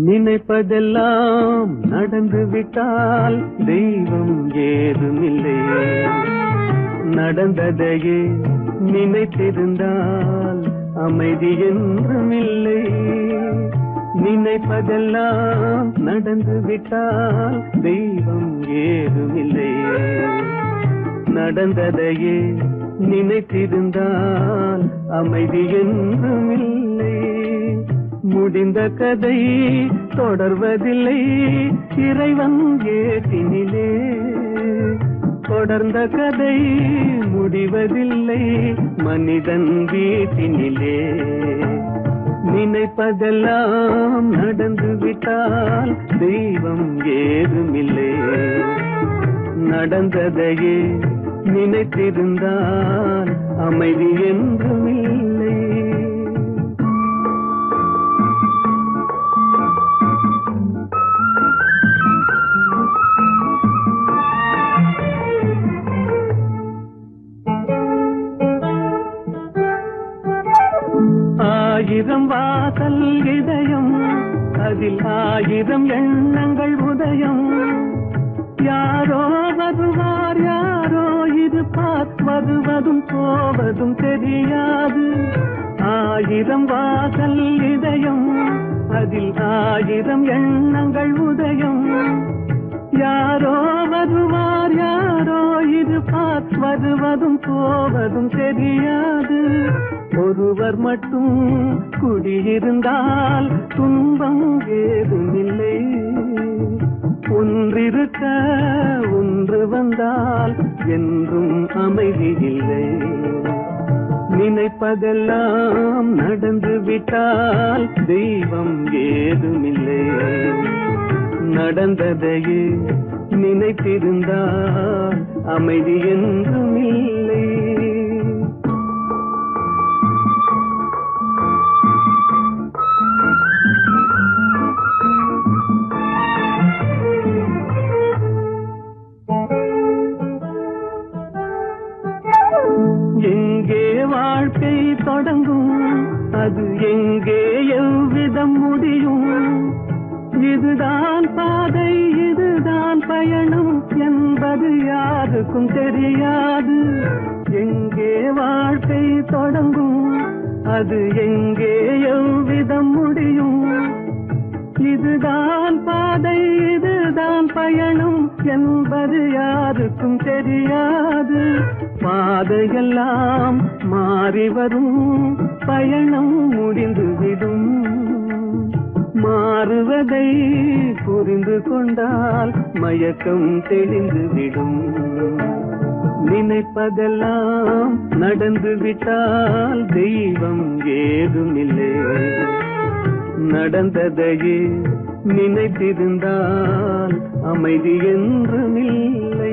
நினைப்பதெல்லாம் நடந்து விட்டால் தெய்வம் ஏதுமில்லை. நடந்ததையே நினைத்திருந்தால் அமைதி என்றும் இல்லை. நினைப்பதெல்லாம் நடந்து விட்டால் தெய்வம் ஏதுமில்லை. நடந்ததையே நினைத்திருந்தால் அமைதி என்றும் இல்லை. முடிந்த கதை தொடர்வதில்லை இறைவன் ஏற்றினிலே. தொடர்ந்த கதை முடிவதில்லை மனிதன் வீட்டினிலே. நினைப்பதெல்லாம் நடந்து விட்டால் தெய்வம் ஏதுமில்லை. நடந்ததையே நினைத்திருந்தால் அமைதி என்றும் இல்லை. ஆயிரம் வாசல் இதயம், அதில் ஆயிரம் எண்ணங்கள் உதயம். யாரோ வருவார் யாரோ இருப்பார், வருவதும் போவதும் தெரியாது. ஆயிரம் வாசல் இதயம், அதில் ஆயிரம் எண்ணங்கள் உதயம். யாரோ வருவார் யாரோ இருப்பார், வருவதும் போவதும் தெரியாது. ஒருவர் மட்டும் குடியிருந்தால் துன்பம் ஏதுமில்லை. ஒன்றிருக்க ஒன்று வந்தால் என்றும் அமைதி இல்லை. நினைப்பதெல்லாம் நடந்து விட்டால் தெய்வம் ஏதுமில்லை. நடந்ததையே நினைத்திருந்தால் அமைதி என்றும் இல்லை. எங்கே வாழ்க்கை தொடங்கும், அது எங்கே எவ்விதம் முடியும்? இதுதான் பாதை இதுதான் பயணம் என்பது யாருக்கும் தெரியாது. எங்கே வாழ்க்கை தொடங்கும், அது எங்கே எவ்விதம் முடியும்? இதுதான் பாதை இதுதான் பயணம் என்பது யாருக்கும் தெரியாது. பாதையெல்லாம் மாறி வரும், பயணம் முடிந்துவிடும். மாறுவதை புரிந்து கொண்டால் மயக்கம் தெளிந்துவிடும். நினைப்பதெல்லாம் நடந்து விட்டால் தெய்வம் ஏதுமில்லை. நடந்ததையே நினைத்திருந்தால் அமைதி என்றும் இல்லை.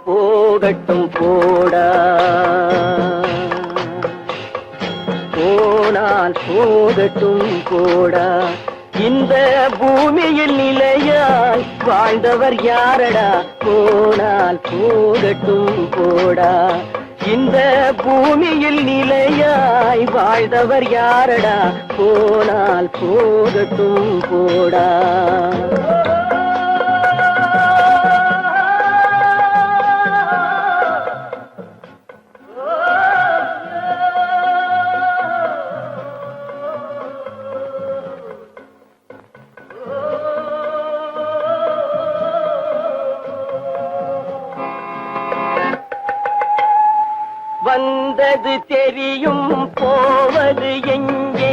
போகட்டும் போடா, போனால் போகட்டும் போடா. இந்த பூமியில் நிலையாய் வாழ்ந்தவர் யாரடா? போனால் போகட்டும் போடா. இந்த பூமியில் நிலையாய் வாழ்ந்தவர் யாரடா? போனால் போகட்டும் போடா. வந்தது தெரியும் போவது எங்கே,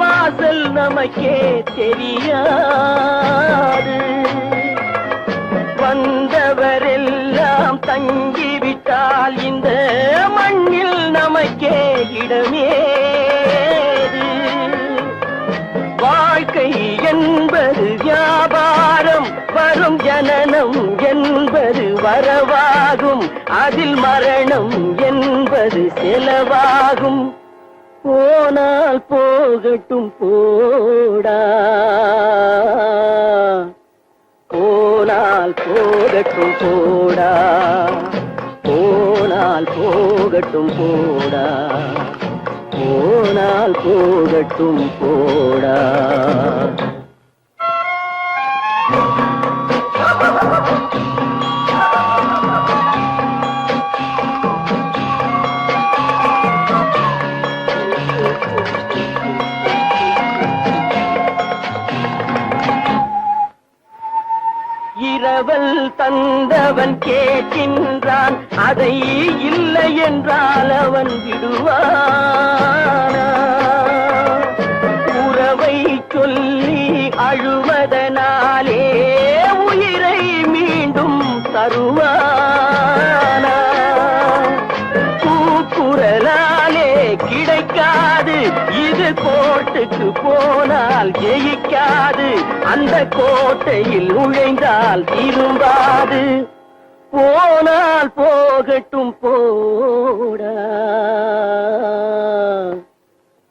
வாசல் நமக்கே தெரியாது. வந்தவரெல்லாம் தங்கிவிட்டால் இந்த மண் நமக்கே இடமேது. வாழ்க்கை என்பது வியாபாரம், வரும் ஜனனம் என்பது வரவாகும், அதில் மரணம் என்பது செலவாகும். போனால் போகட்டும் போடா, போனால் போகட்டும் போடா, போனால் போகட்டும் போடா, போனால் போகட்டும் போடா. இரவல் தந்தவன் கேட்கின்றான், அதை இல்லை என்றால் அவன் விடுவானா? உறவை சொல்லி அழுவதனாலே உயிரை மீண்டும் தருவானா? கூக்குரலாலே கிடைக்காது, இது கோட்டுக்கு போனால் ஜெயிக்காது, அந்த கோட்டையில் நுழைந்தால் திரும்பாது. போனால் போகட்டும் போடா,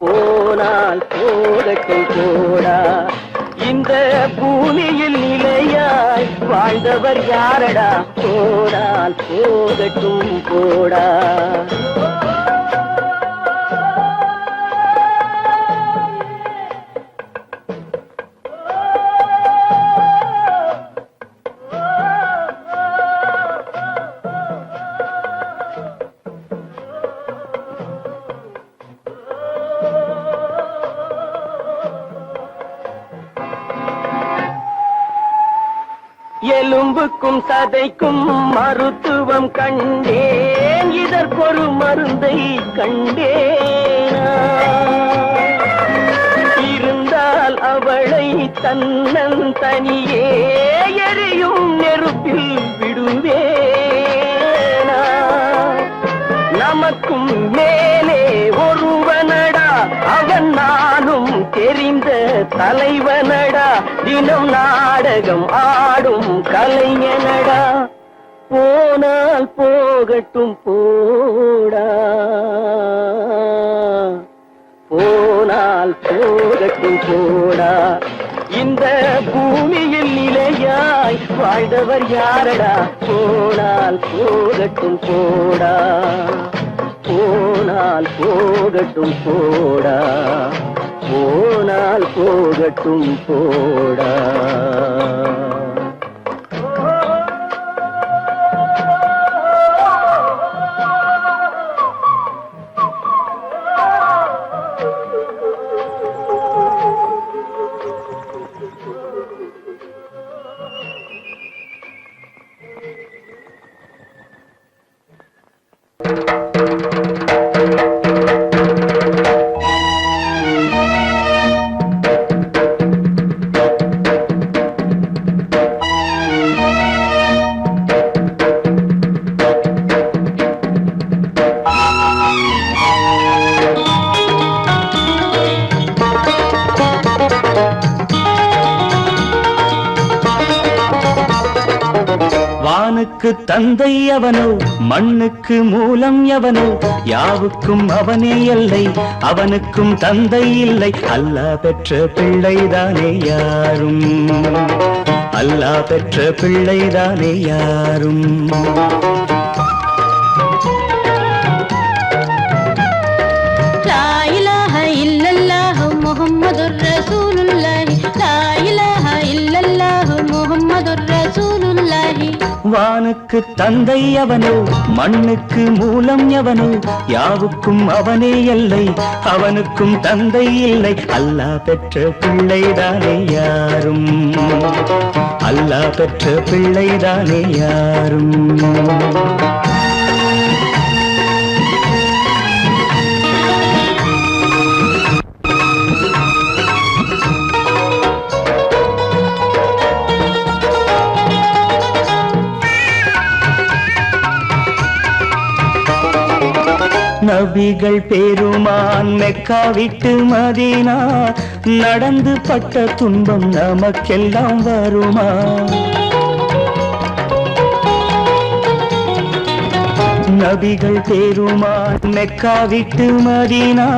போனால் போகட்டும் போடா. இந்த பூமியில் நிலையாய் வாழ்ந்தவர் யாரடா? போனால் போகட்டும் போடா. எலும்புக்கும் சதைக்கும் மருத்துவம் கண்டேன், இதற்கொரு மருந்தை கண்டேனா? இருந்தால் அவளை தன்னந்தனியே எரியும் நெருப்பில் விடுவேனா? நமக்கும் மேலே ஒருவனடா, அவன் நானும் தெரிந்த தலைவனடா, தினம் நாடகம் ஆடும் கலைஞனடா. போனால் போகட்டும் போடா, போனால் போகட்டும் போடா. இந்த பூமியில் நிலையாய் வாழ்ந்தவர் யாரடா? போனால் போகட்டும் போடா, போனால் போகட்டும் போடா, போனால் போகட்டும் போடா. வானுக்கு தந்தை அவனோ, மண்ணுக்கு மூலம் எவனோ, யாவுக்கும் அவனே எல்லை, அவனுக்கும் தந்தை இல்லை. அல்லாஹ் பெற்ற பிள்ளைதானே யாரும், அல்லாஹ் பெற்ற பிள்ளைதானே யாரும். லா இலாஹ இல்லல்லாஹு முஹம்மதுர் ரசூலுல்லாஹி, லா இலாஹ இல்லல்லாஹு முஹம்மதுர் ரசூலுல்லாஹி. வானுக்கு தந்தை அவனோ, மண்ணுக்கு மூலம் எவனோ, யாவுக்கும் அவனே எல்லை, அவனுக்கும் தந்தை இல்லை. அல்லாஹ் பெற்ற பிள்ளைதானே யாரும், அல்லாஹ் பெற்ற பிள்ளைதானே யாரும். நபிகள் பெருமான் மெக்கா விட்டு மதீனா நடந்து பட்ட துன்பம் நமக்கெல்லாம் வருமா? நபிகள் பெருமான் மெக்கா விட்டு மதீனா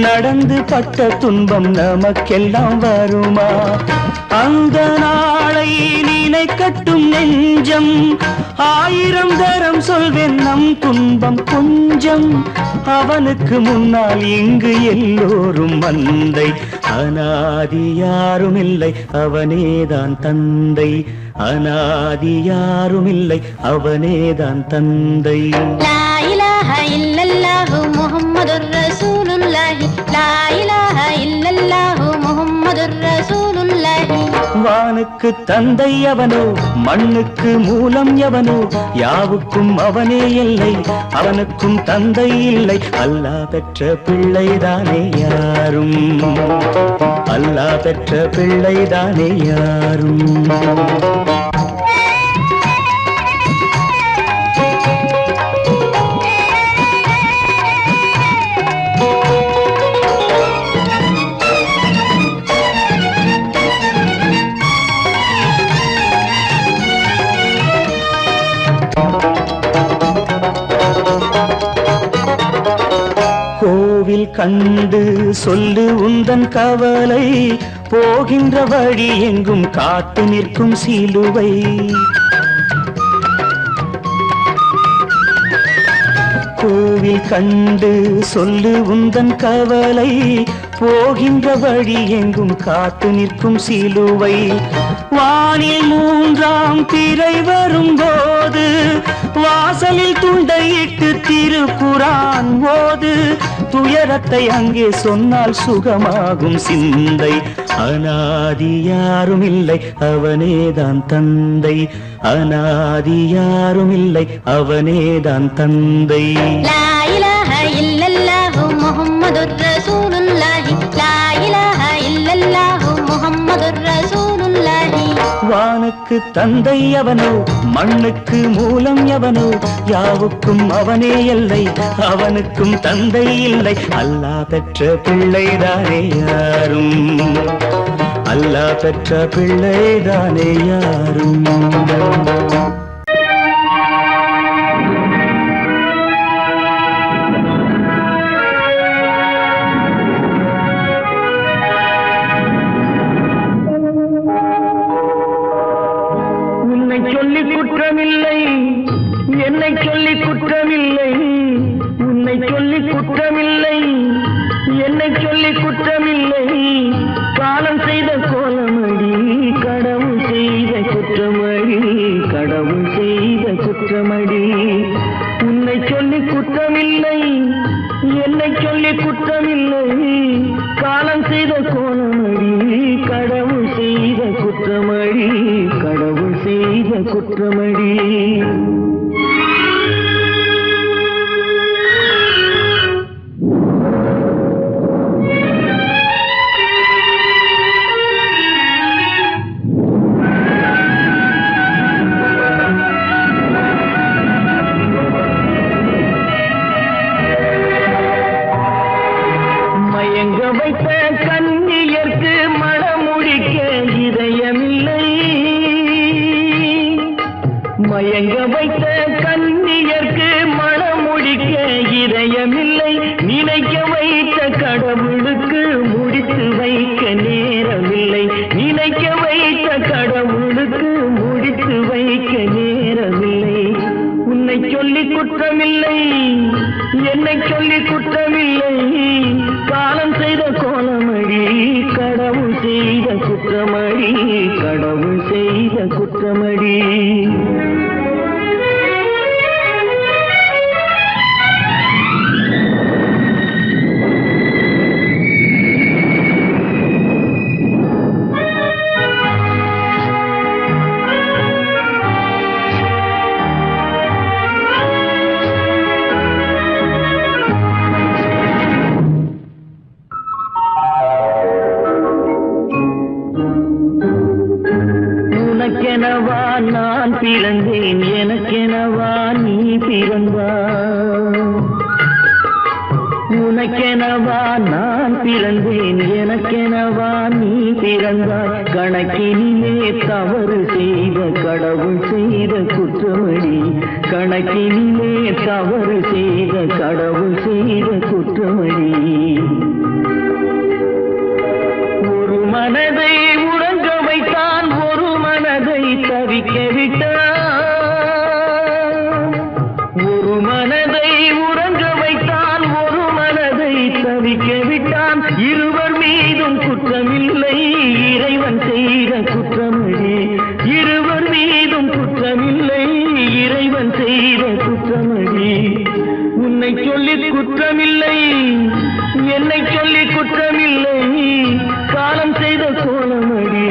நடந்து பட்ட துன்பம் நமக்கெல்லாம் வருமா? அந்த நாளை நினைக்கட்டும் நெஞ்சம், 1000 தரம் சொல்வேன் நம் துன்பம் கொஞ்சம். அவனுக்கு முன்னால் இங்கு எல்லோரும் மந்தை, அனாதி யாரும் இல்லை அவனேதான் தந்தை, அனாதி யாரும் இல்லை அவனேதான் தந்தை. லா இலாஹ இல்லல்லாஹு முஹம்மதுர் ரசூலுல்லாஹி, லா இலாஹ இல்லல்லாஹு முஹம்மதுர் ரசூலுல்லாஹி. வானுக்கு தந்தை அவனோ, மண்ணுக்கு மூலம் எவனோ, யாவுக்கும் அவனே எல்லை, அவனுக்கும் தந்தை இல்லை. அல்லாஹ் பெற்ற பிள்ளைதானே யாரும், அல்லாஹ் பெற்ற பிள்ளைதானே யாரும். கோவில் கண்டு சொல்லு உந்தன் கவலை, போகின்ற வழி எங்கும் காத்து நிற்கும் சிலுவை. கோவில் கண்டு சொல்லு உந்தன் கவலை, போகின்ற வழி எங்கும் காத்து நிற்கும் சிலுவை. வானில் 3ஆம் பிறை வரும்போது, வாசலில் துண்டையிட்டு திருக்குரான் ஓது. துயரத்தை அங்கே சொன்னால் சுகமாகும் சிந்தை, அனாதி யாரும் இல்லை அவனேதான் தந்தை, அனாதி யாரும் இல்லை அவனேதான் தந்தை. லா இலாஹ இல்லல்லாஹு முஹம்மதுர் ரசூலுல்லாஹி, லா இலாஹ இல்லல்லாஹு முஹம்மதுர் ரசூலுல்லாஹி. வானுக்கு தந்தை அவனோ, மண்ணுக்கு மூலம் எவனோ, யாவுக்கும் அவனே எல்லை, அவனுக்கும் தந்தை இல்லை. அல்லாஹ் பெற்ற பிள்ளைதானே யாரும், அல்லாஹ் பெற்ற பிள்ளைதானே யாரும். சொல்லி குற்றமில்லை, என்னை சொல்லி குற்றமில்லை, உன்னை சொல்லி குற்றமில்லை, என்னை சொல்லி குற்றமில்லை. காலம் செய்த கோலமடி, கடவுள் செய்த குற்றமடி, கடவுள் செய்த குற்றமடி. உன்னை சொல்லி குற்றமில்லை, என்னை சொல்லி குற்றமில்லை. காலம் செய்த கோலமடி, கடவுள் செய்த குற்றமடி, கடவுள் செய்த குற்றமடி. மயங்க வைத்த கன்னியர்க்கு மணமுடிக்க இதயமில்லை, மயங்க வைத்த கன்னியர்க்கு மணமுடிக்க இதயமில்லை. நினைக்க வைத்த கடவுளுக்கு முடித்து வைக்க நேரமில்லை, நினைக்க வைத்த கடவுளுக்கு முடித்து வைக்க நேரமில்லை. உன்னை சொல்லி குற்றமில்லை, என்னை சொல்லி குற்றமில்லை. காலம் செய்த கோலமடி, கடவுள் செய்த குற்றமடி, கடவுள் செய்த குற்றமடி. உனக்கெனவா நான் பிறந்தேன், எனக்கெனவா நீ பிறந்தாய். உனக்கெனவா நான் பிறந்தேன், எனக்கெனவா நீ பிறந்தாய். கணக்கினிலே தவறு செய்த கடவுள் செய்த குற்றமடி, கணக்கினிலே தவறு செய்த கடவுள் செய்த குற்றமடி. ஒரு மனதை உறங்க வைத்தான், ஒரு மனதை தவிக்க விட்டான். ஒரு மனதை உறங்க வைத்தான், ஒரு மனதை தவிக்க விட்டான். இருவர் மீதும் குற்றமில்லை, இறைவன் செய்த குற்றமடி. இருவர் மீதும் குற்றமில்லை, இறைவன் செய்த குற்றமடி. உன்னை சொல்லி குற்றமில்லை, என்னை சொல்லி குற்றமில்லை, காலம் செய்த கோலமடி.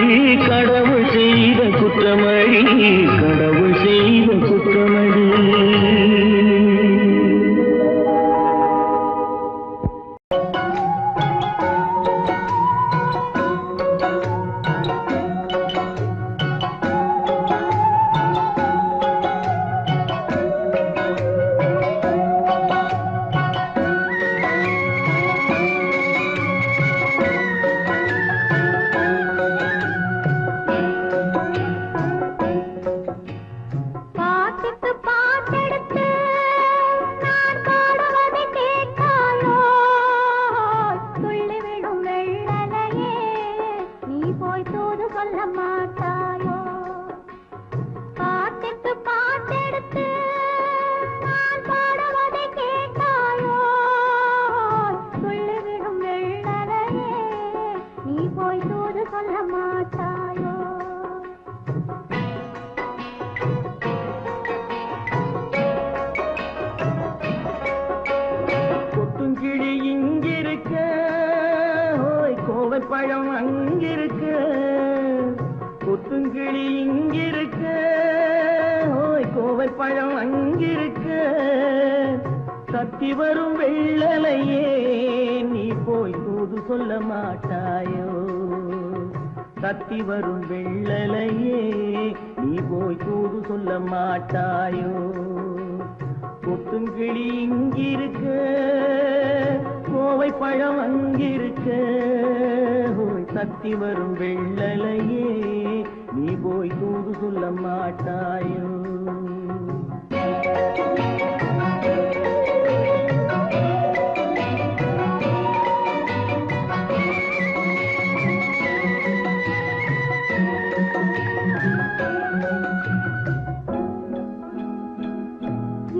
கடவுள் செய்த குற்றமடி, கடவுள் செய்த குற்றமடி. பாட்டுக்கு பாட்டெடுத்து நான் பாடுவதை கேட்காயோ? துள்ளி விடும் வெள்ளலையே, நீ போய் தூது சொல்ல மாட்டாயோ? பாட்டுக்கு பாட்டெடுத்து நான் பாடுவதை கேட்காயோ? துள்ளி விடும் வெள்ளலையே, நீ போய் தூது சொல்ல மாட்டாயோ? கொத்துங்கிளி இங்கிருக்க, ஓய் கோவைப்பழம் அங்கிருக்க. கொத்துங்கிளி இங்கிருக்க, ஓய் கோவைப்பழம் அங்கிருக்க. தத்தி வரும் வெள்ளலையே, நீ போய் தூது சொல்ல மாட்டாயோ? தத்தி வரும் வெள்ளலையே, நீ போய் தூது சொல்ல மாட்டாயோ? கொத்துங்கிளி இங்கிருக்க, கோவை பழம் அங்கிருக்க. ஓய் தத்தி வரும் வெள்ளலையே, நீ போய் தூது சொல்ல மாட்டாயோ?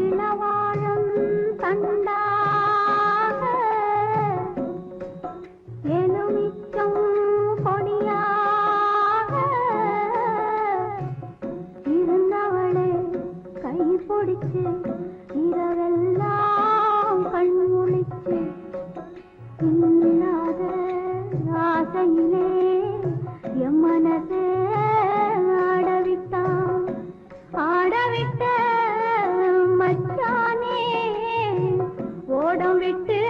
இளவாழம் தண்டாக எலுமிச்சம் கொடியாக இருந்தவளே, கை பிடிச்சு இரவெல்லாம் கண் முழிச்சு, இல்லாத ஆசையிலே என் மனசே ஆடவிட்டான். ஆடவிட்ட மச்சானே, ஓடம் விட்டு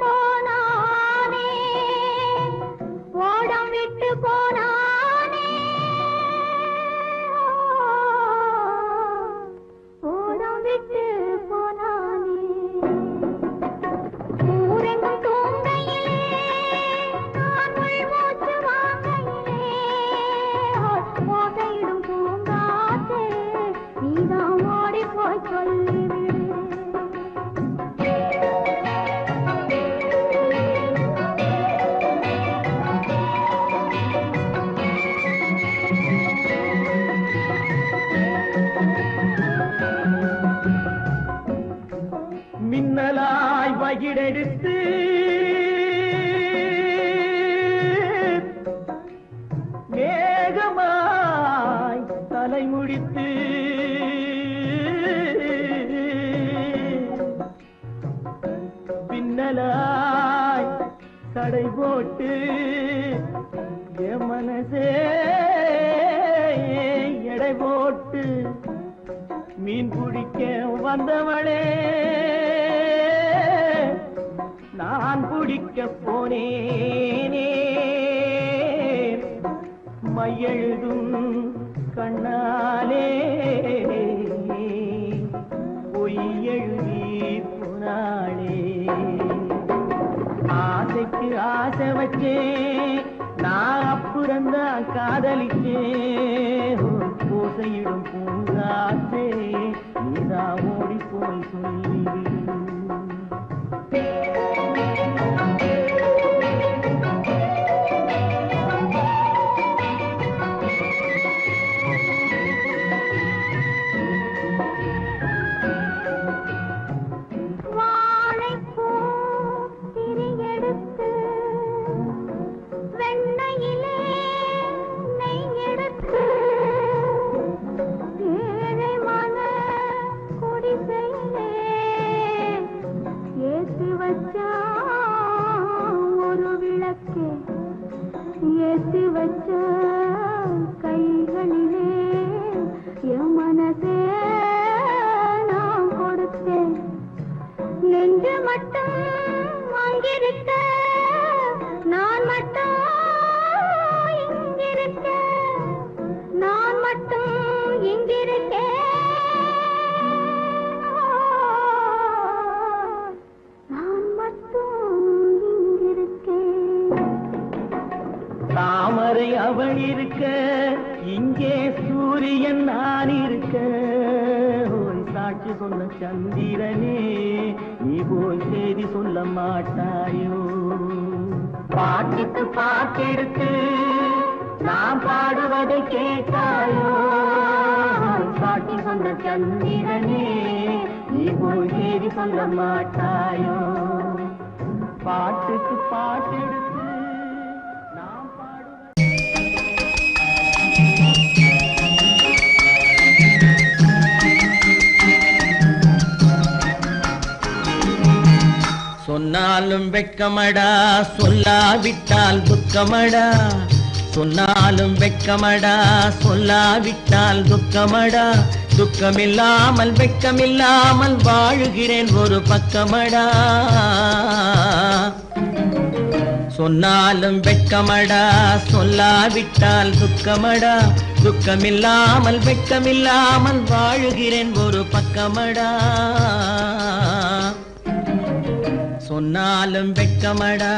போனானே, ஓடம் விட்டு போனானே, ஓடம் விட்டு போனானே. ஊரெங்கும் தூங்கையிலே, நான் உள்மூச்சு வாங்கையிலே, ஓசையிடும் பூங்காற்றே, நீதான் ஓடி போய் சொல்லிவிடு. மின்னலாய் வகிடெடுத்து மேகமாய் தலைமுடித்து, பின்னலாய் கடை போட்டு என் மனசே எடை போட்டு மீன் பிடிக்க வந்தவளே, நான் பிடிக்க போனேனே. மையெழுதும் கண்ணாலே பொய் எழுதி போனாளே. காதலிச்சே பூசையிடும் பூங்காற்றே நீதா ஓடி போய் சொல்லிவிடு. ஏத்தி வச்ச கைகளிலே என் மனசே நான் கொடுத்தேன். நெஞ்சு மட்டும் அங்கிருக்க நான் மட்டும் இங்கிருக்க நான் மட்டும் இங்கிருக்கேன். தாமரை அவள் இருக்க இங்கே சூரியன் நான் இருக்க ஓய் சாட்சி சொன்ன சந்திரனே நீ போய் செய்தி சொல்ல மாட்டாயோ. பாட்டுக்கு பாட்டெடுத்து நான் பாடுவதை கேட்டாயோ. சாட்சி சொன்ன சந்திரனே நீ போய் செய்தி சொல்ல மாட்டாயோ. பாட்டுக்கு பாட்டெடுத்து சொன்னாலும் வெட்கமடா சொல்லாவிட்டால் துக்கமடா. சொன்னாலும் வெட்கமடா சொல்லாவிட்டால் துக்கமடா. துக்கமில்லாமல் வெட்கமில்லாமல் வாழுகிறேன் ஒரு பக்கமடா. சொன்னாலும் வெட்கமடா சொல்லாவிட்டால் துக்கமடா. துக்கமில்லாமல் வெட்கமில்லாமல் வாழுகிறேன் ஒரு பக்கமடா. சொன்னாலும் வெட்கமடா.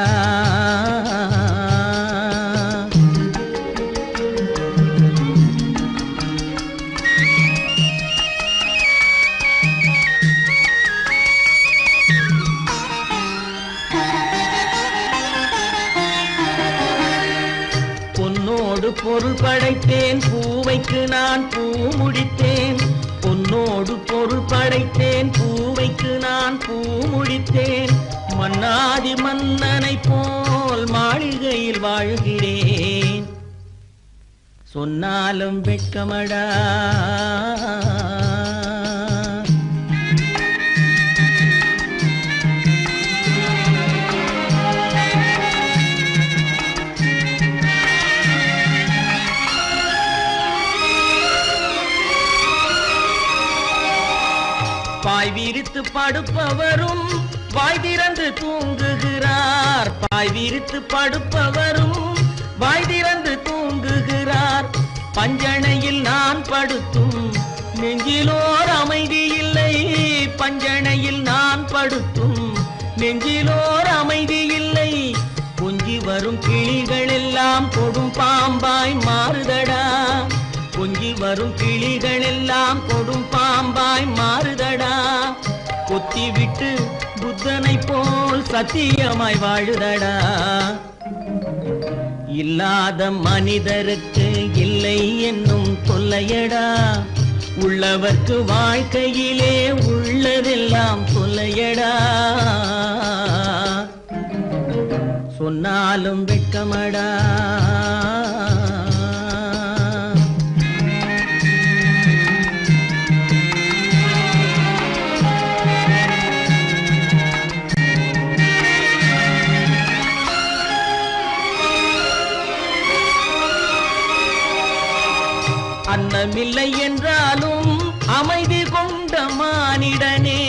பொன்னோடு பொருள் படைத்தேன் பூவைக்கு நான் பூ முடித்தேன். பொன்னோடு பொருள் படைத்தேன் பூவைக்கு நான் பூ முடித்தேன். மன்னாதி மன்னனை போல் மாளிகையில் வாழ்கிறேன். சொன்னாலும் வெட்கமடா. பாய் விரித்து படுப்பவரும் வாய் திறந்து தூங்குகிறார். பாய் விரித்து படுப்பவரும் வாய் திறந்து தூங்குகிறார். பஞ்சணையில் நான் படுத்தும் நெஞ்சிலோர் அமைதி இல்லை. பஞ்சணையில் நான் படுத்தும் நெஞ்சிலோர் அமைதி இல்லை. கொஞ்சி வரும் கிளிகள் எல்லாம் கொடும் பாம்பாய் மாறுதடா. கொஞ்சி வரும் கிளிகள் எல்லாம் கொடும் பாம்பாய் மாறுதடா. கொத்தி விட்டு புத்தனை போல் சத்தியமாய் வாழுதடா. இல்லாத மனிதருக்கு இல்லை என்னும் தொல்லையடா. உள்ளவர்க்கு வாழ்க்கையிலே உள்ளதெல்லாம் தொல்லையடா. சொன்னாலும் வெட்கமடா. அன்னமில்லை என்றாலும் அமைதி கொண்ட மானிடனே.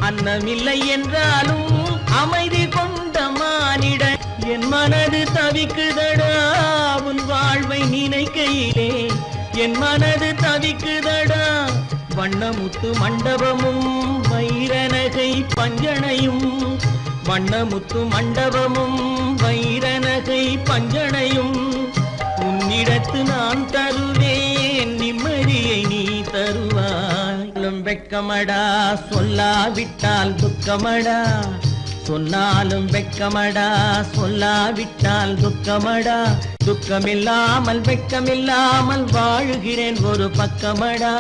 அன்னமில்லை என்றாலும் அமைதி கொண்ட மானிடன். என் மனது தவிக்குதடா உன் வாழ்வை நினைக்கையிலே. என் மனது தவிக்குதடா. வண்ணமுத்து மண்டபமும் வைரநகை பஞ்சனையும். வண்ணமுத்து மண்டபமும் வைரநகை பஞ்சனையும். உன் உன்னிடத்து நான் தருவேன் நிம்மதியை நீ தருவாய். வெட்கமடா சொல்லாவிட்டால் துக்கமடா, சொன்னாலும் வெட்கமடா சொல்லாவிட்டால் துக்கமடா. துக்கமில்லாமல் வெட்கமில்லாமல் வாழுகிறேன் ஒரு பக்கமடா.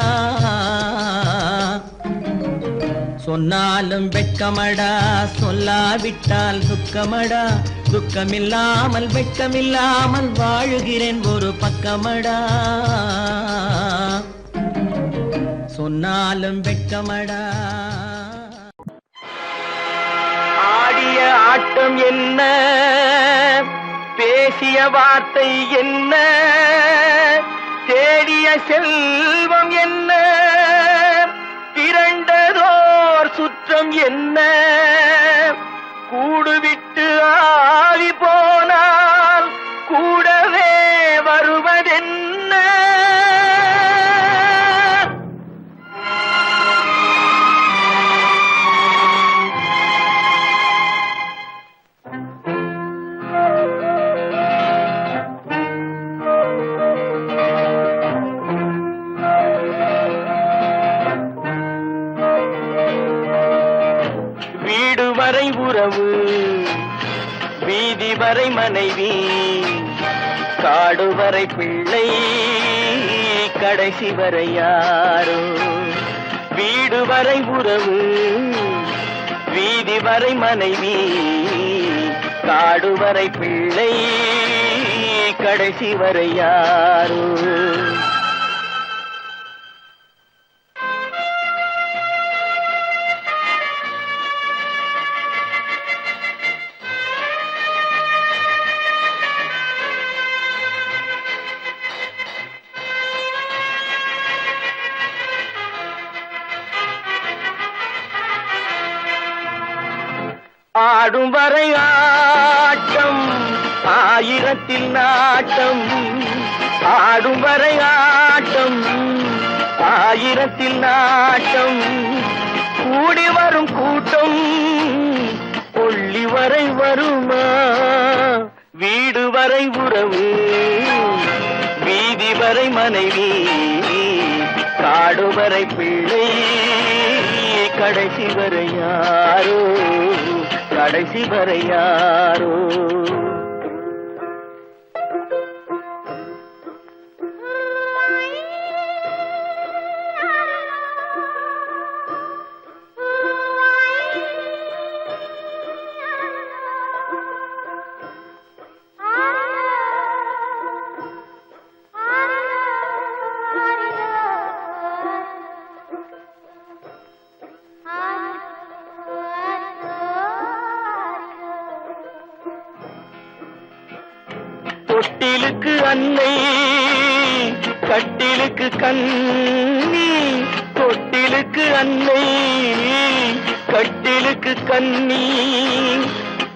சொன்னாலும் வெட்கமடா சொல்லாவிட்டால் துக்கமடா. துக்கமில்லாமல் வெட்கமில்லாமல் வாழுகிறேன் ஒரு பக்கமடா. சொன்னாலும் வெட்கமடா. ஆடிய ஆட்டம் என்ன, பேசிய வார்த்தை என்ன, தேடிய செல்வம் என்ன, திரண்டதோர் சுற்றம் என்ன, கூடுவிட்டு ஆவி போனால் கூடவே வருவதென்ன. வரை உறவு, வீதி வரை மனைவி, காடு வரை பிள்ளை, கடைசி வரை யாரோ. வீடு வரை உறவு, வீதி வரை மனைவி, காடு வரை பிள்ளை, கடைசி வரை யாரோ. ஆடும் வரை ஆட்டம், ஆயிரத்தில் நாட்டம். ஆடும் வரை ஆட்டம், ஆயிரத்தில் நாட்டம். கூடி வரும் கூட்டம் கொள்ளி வரை வருமா. வீடு வரை உறவு, வீதி வரை மனைவி, காடு வரை பிள்ளை, கடைசி வரை யாரோ, கடைசி வரை யாரோ. தொட்டிலுக்கு அன்னை, கட்டிலுக்கு கண்ணி. தொட்டிலுக்கு அன்னை, கட்டிலுக்கு கண்ணி,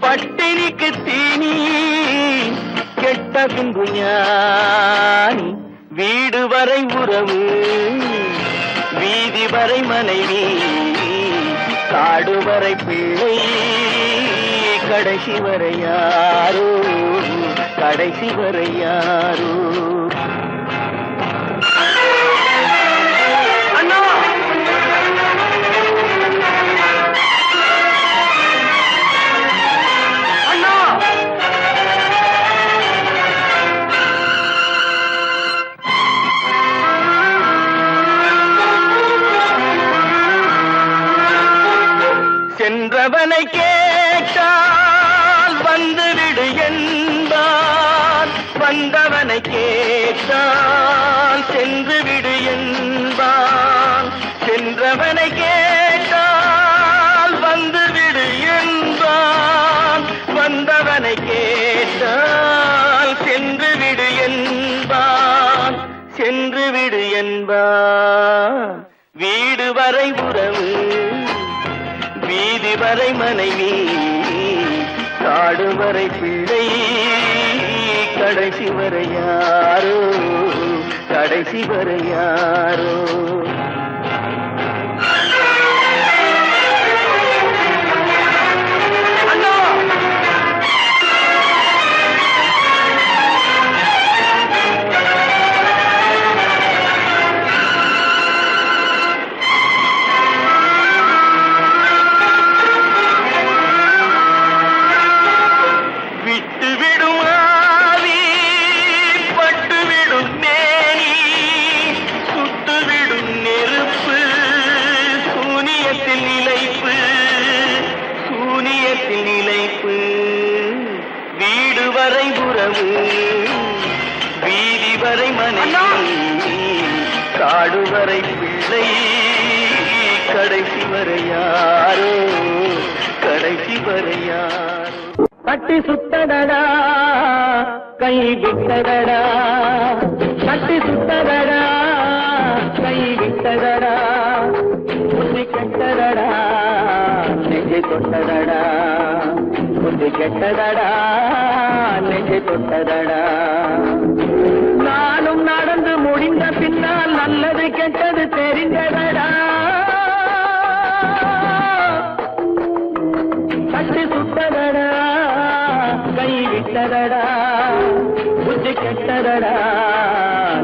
பட்டினிக்கு தீனி, கெட்ட பின்பு ஞானி. வீடு வரை உறவு, வீதி வரை மனைவி, காடு வரை பிள்ளை, கடைசி வரை யாரோ, கடைசி வரை யாரோ. அண்ணா அண்ணா, சென்றவனை கேட்டால் வந்துவிடு என்பான், வந்தவனை கேட்டால் சென்று விடு என்பான். சென்றவனை கேட்டால் வந்துவிடு என்பான், வந்தவனை கேட்டால் சென்று விடு என்பான், சென்று விடு என்பான். வீடு வரை உறவு, வீதி வரை மனைவி, காடு வரை பிள்ளை, கடைசி வரை யாரோ, கடைசி வரை யாரோ. அண்ணா காடுவரை பிள்ளை கடைசி வரை யாரோ கடைசி வரை யாரோ கட்டி சுட்டதடா கை விட்டதடா கட்டி சுட்டதடா கை விட்டதடா புத்தி கெட்டதடா நெஞ்சை தொட்டதடா புத்தி கெட்டதடா நெஞ்சை தொட்டதடா நானும் நடந்து முடிந்த பின்னால் நல்லது கெட்டது தெரிந்ததடா கட்டி சுட்டதடா கை விட்டதடா புத்தி கெட்டதடா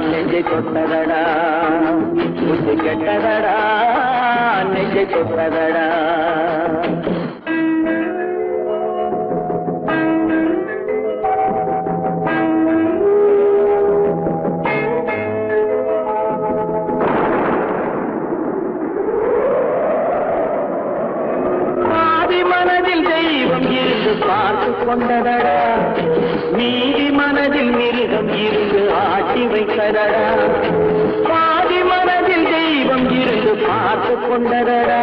நெஞ்சை தொட்டதடா புத்தி கெட்டதடா நெஞ்சை தொட்டதடா பார்த்து கொண்டதடா மீதி மனதில் மிருகம் இருந்து ஆட்டி வைத்ததடா பாதி மனதில் தெய்வம் இருந்து பார்த்து கொண்டதடா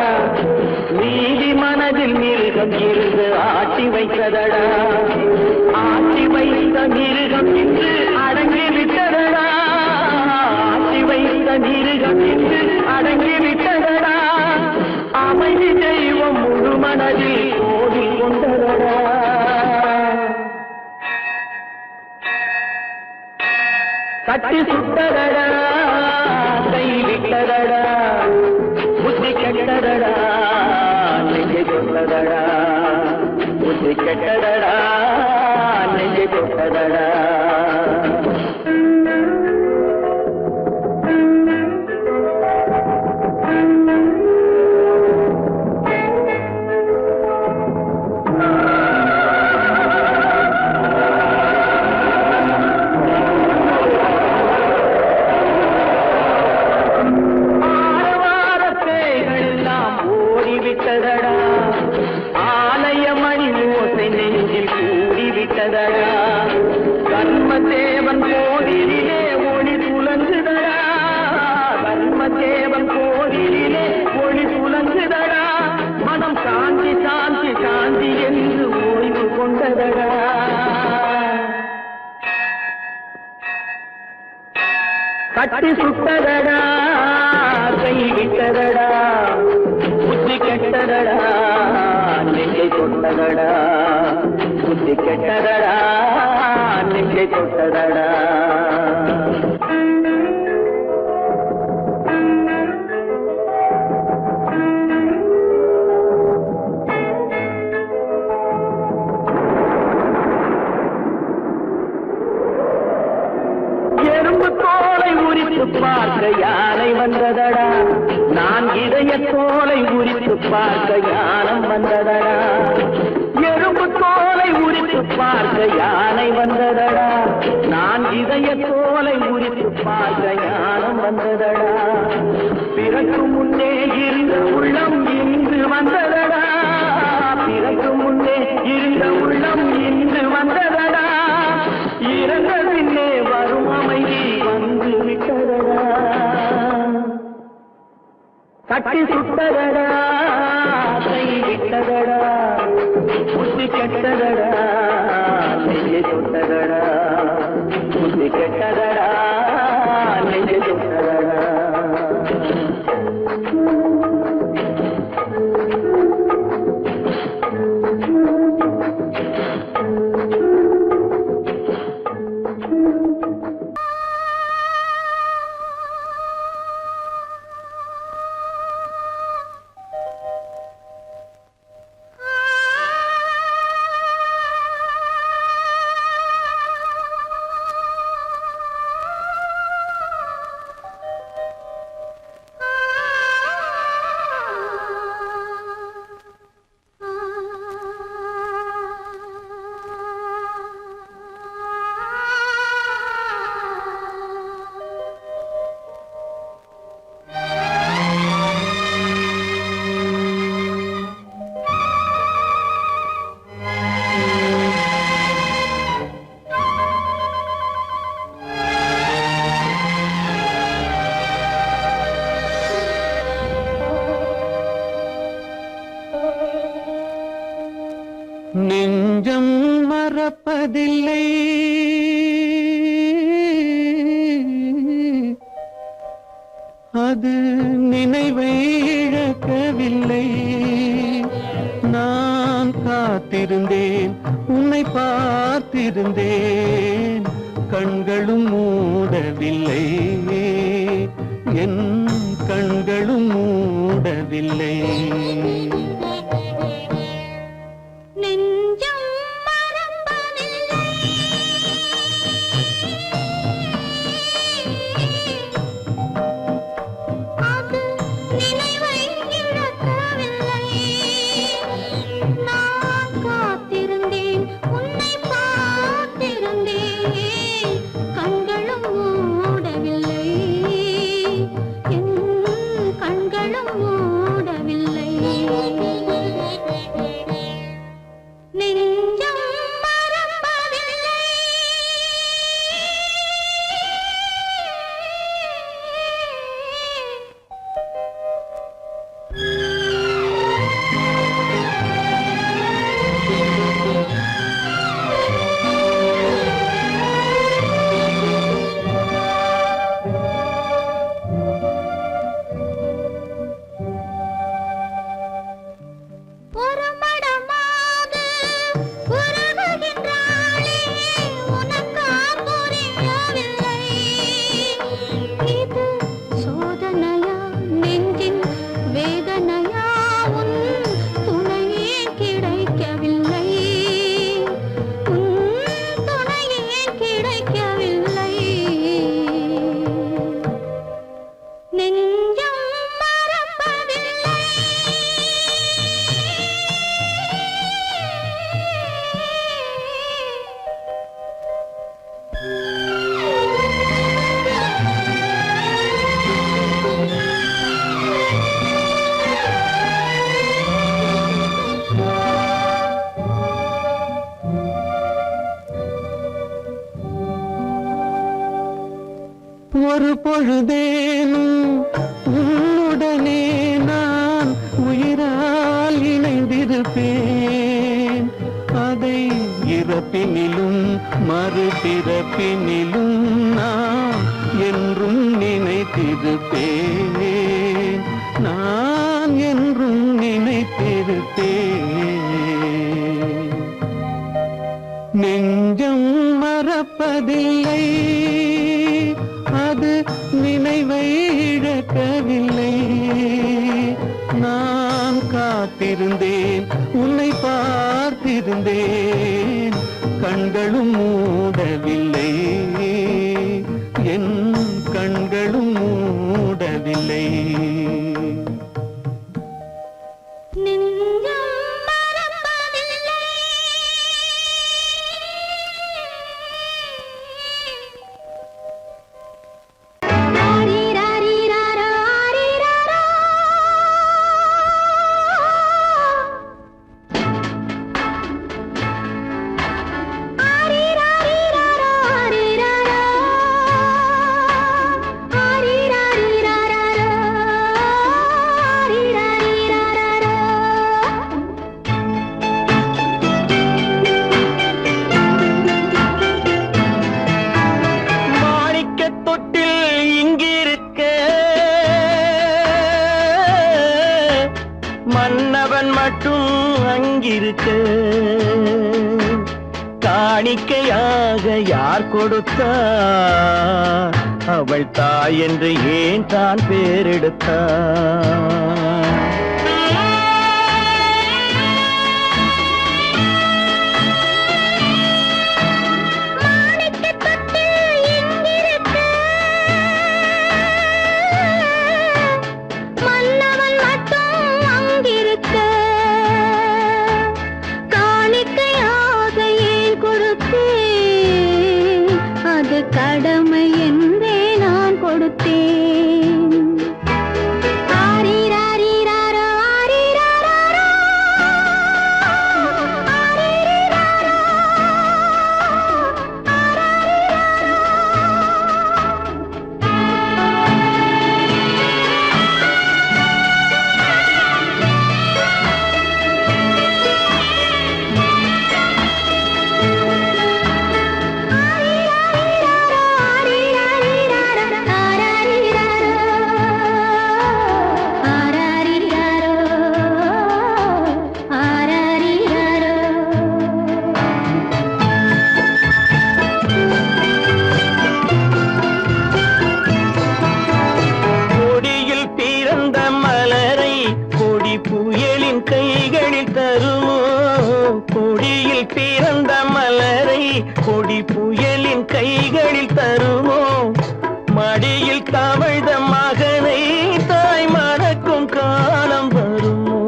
மீதி மனதில் மிருகம் இருந்து ஆட்டி வைத்ததடா ஆட்டி வைத்த மிருகம் இன்று அடங்கி விட்டதடா ஆட்டி வைத்த மிருகம் இன்று அடங்கி விட்டதடா அமைதி தெய்வம் முழு மனதில் கோவில் கொண்டதடா கட்டி சுட்டதடா கை விட்டதடா புத்தி கெட்டதடா நெஞ்சை தொட்டதடா புத்தி கெட்டதடா நெஞ்சை தொட்டதடா ஆலயமணி ஓசை நெஞ்சில் கூடிவிட்டதடா கர்மதேவன் கோவிலிலே ஒளி புலங்குதடா கர்மதேவன் கோவிலிலே ஒளி புலங்குதடா மனம் சாந்தி சாந்தி சாந்தி என்று ஓய்வு கொண்டதடா கட்டி சுட்டதடா கை விட்டதடா புத்தி கெட்டதடா நெஞ்சை தொட்டதடா புத்தி கெட்டதடா நெஞ்சை தொட்டதடா எறும்பு தோலை உரித்து பார்க்க யானை வந்ததடா நான் இதய தோலை உரித்து பார்க்க யானம் வந்ததடா எறும்பு தோலை உரித்து பார்க்க யானை வந்ததடா நான் இதய தோலை உரித்து பார்க்க யானம் வந்ததடா பிறகு முன்னே இருந்த உள்ளம் இன்று வந்ததடா பிறகு முன்னே இருந்த உள்ளம் இன்று வந்ததடா இறந்த பின்னே வரும் அமைதி வந்து விட்டதடா கட்டி சுட்டதடா கை விட்டதடா புத்தி கெட்டதடா நெஞ்சை தொட்டதடா புத்தி கெட்டதடா நெஞ்சை தொட்டதடா நெஞ்சம் மறப்பதில்லை, அது நினைவை இழக்கவில்லை. நான் காத்திருந்தேன், உன்னை பார்த்திருந்தேன், கண்களும் மூடவில்லை, என் கண்களும் மூடவில்லை. நெஞ்சம் மறப்பதில்லை, அது நினைவை இழக்கவில்லை. நான் காத்திருந்தேன், உன்னை பார்த்திருந்தேன், கண்களும் மூடவில்லை, என் கண்களும் மூடவில்லை. நெஞ்சம் மறப்பதில்லை. ஒரு மடமாக உருகுகின்றாளே, உனக்கா புரியவில்லை? இது சோதனையா, நெஞ்சின் வேதனையா, உன் துணையே கிடைக்கவில்லை, உன் துணையே கிடைக்கவில்லை. நெஞ்சம் மறப்பதில்லை. ஒரு பொழுதேனும் உன்னுடனே நான் உயிரால் இணைந்திருப்பேன். அதை இறப்பினிலும் மறுபிறப்பினிலும் நான் என்றும் நினைத்திருப்பேன், நான் என்றும் நினைத்திருப்பேன். நெஞ்சம் மறப்பதில்லை, அது நினைவை இழக்கவில்லை. நான் காத்திருந்தேன், உன்னை பார்த்திருந்தேன், கண்களும் மூடவில்லை, என் கண்களும் மூடவில்லை. நெஞ்சம் மறப்பதில்லை. ஆரிராரிராரா, ஆரிராரா. ஆரிராரிராரா, ஆரிராரா. ஆரிராரிராரா, ஆரிராரிராரா. மாணிக்கத் தொட்டில் இங்கிருக்க, மன்னவன் மட்டும் அங்கிருக்க. காணிக்கையாக யார் கொடுத்தார்? அவள் தாய் என்று ஏன் தான் பேரெடுத்தார்? மாணிக்கத் தொட்டில் இங்கிருக்க, மன்னவன் மட்டும் அங்கிருக்க. காணிக்கையாக ஏன் கொடுத்தேன்? அது கடமை என்றே நான் கொடுத்தேன். ஆரிராரி பிறந்த மலரை கொடி புயலின் கைகளில் தருமோ மடியில் தவழ்ந்த மகனை தாய் மறக்கும் காலம் வருமோ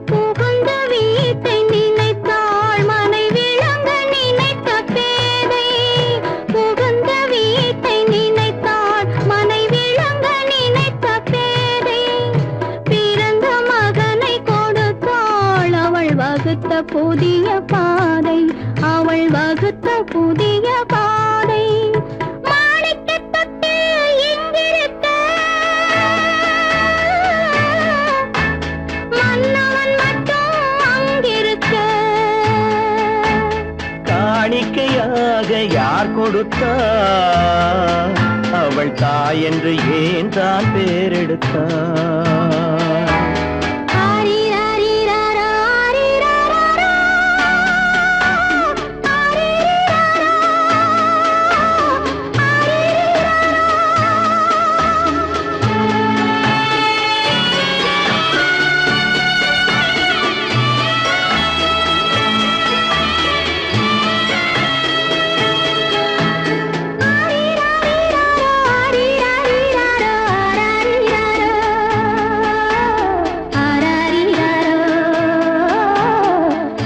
புகுந்த வீட்டை நினைத்தாள் மனை விளங்க நினைத்த பேதை புகுந்த வீட்டை நினைத்தாள் மனை விளங்க நினைத்த பேதை பிறந்த மகனை கொடுத்தாள் அவள் வகுத்த புதிய பாதை அவள் வகுத்த புதிய பாதை மாணிக்கத் தொட்டில் எங்கிருக்க மன்னவன் மட்டும் அங்கிருக்க காணிக்கையாக யார் கொடுத்தார் அவள் தாய் என்று ஏன் தான் பேரெடுத்தார் ஆரிராரிராரா, ஆரிராராரா,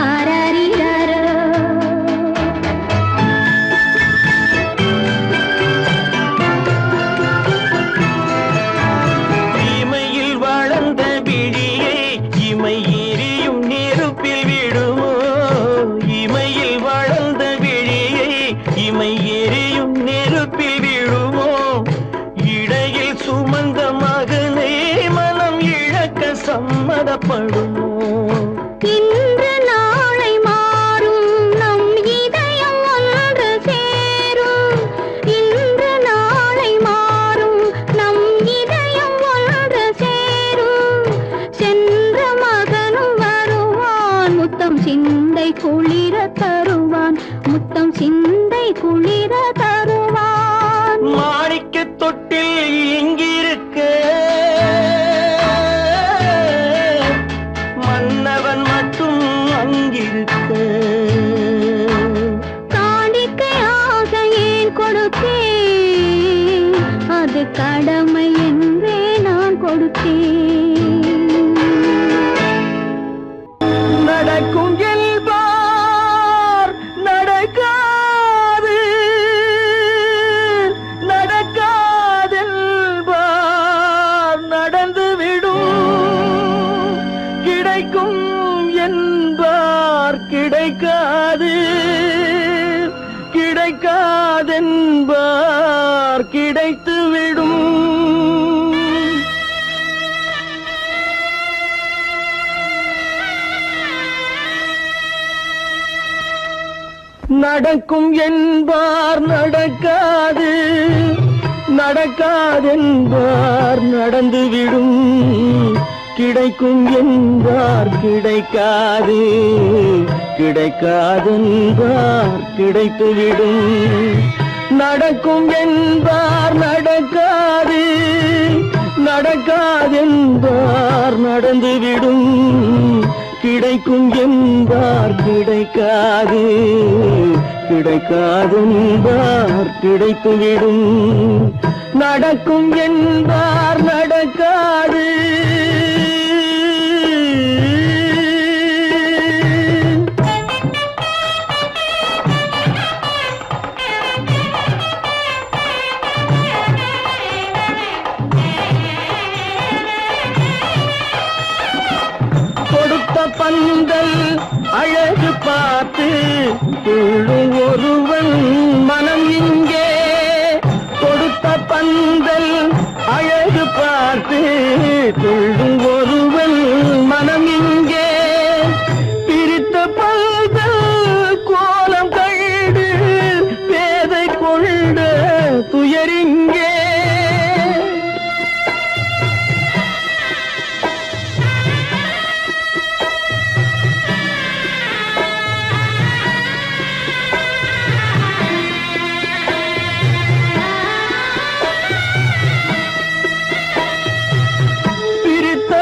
ஆரிராரா, இமையில் வளர்ந்த விழியை இமை எரியும் நெருப்பில் விடுமோ இமையில் வளர்ந்த விழியை இமை எரியும் நெருப்பில் விடுமோ இடையில் சுமந்த மகனை மனம் இழக்க சம்மதப்படுமோ இன்று நாளை மாறும் நம் இதயம் ஒன்று சேரும் இன்று நாளை மாறும் நம் இதயம் ஒன்று சேரும் சென்ற மகனும் வருவான் முத்தம் சிந்தை குளிர தருவான் முத்தம் சிந்தை குளிர தருவான் மாணிக்கத் தொட்டில் எங்கிருக்க மன்னவன் மட்டும் அங்கிருக்க காணிக்கையாக ஏன் கொடுத்தேன் அது கடமை என்றே நான் கொடுத்தேன் நடக்கும் என்பார் நடக்காது நடக்காதென்பார் நடந்துவிடும் கிடைக்கும் என்பார் கிடைக்காது கிடைக்காதென்பார் கிடைத்துவிடும் நடக்கும் என்பார் நடக்காது நடக்காதென்பார் நடந்துவிடும் கிடைக்கும் என்பார் கிடைக்காது கிடைக்காதென்பார் கிடைத்துவிடும் நடக்கும் என்பார் நடக்காது நடக்காதென்பார் நடந்துவிடும் கிடைக்கும் என்பார் கிடைக்காது கிடைக்காதென்பார் கிடைத்துவிடும் நடக்கும் என்பார் நடக்காது கொடுத்த பந்தல் அழகு பார்த்து துள்ளும் ஒருவன் மனம் இங்கே கொடுத்த பந்தல் அழகு பார்த்து துள்ளும் ஒருவன் மனம் இங்கே பிரித்த பந்தல் கோலம் கண்டு பேதை கொண்ட துயரிங்கே பிரித்த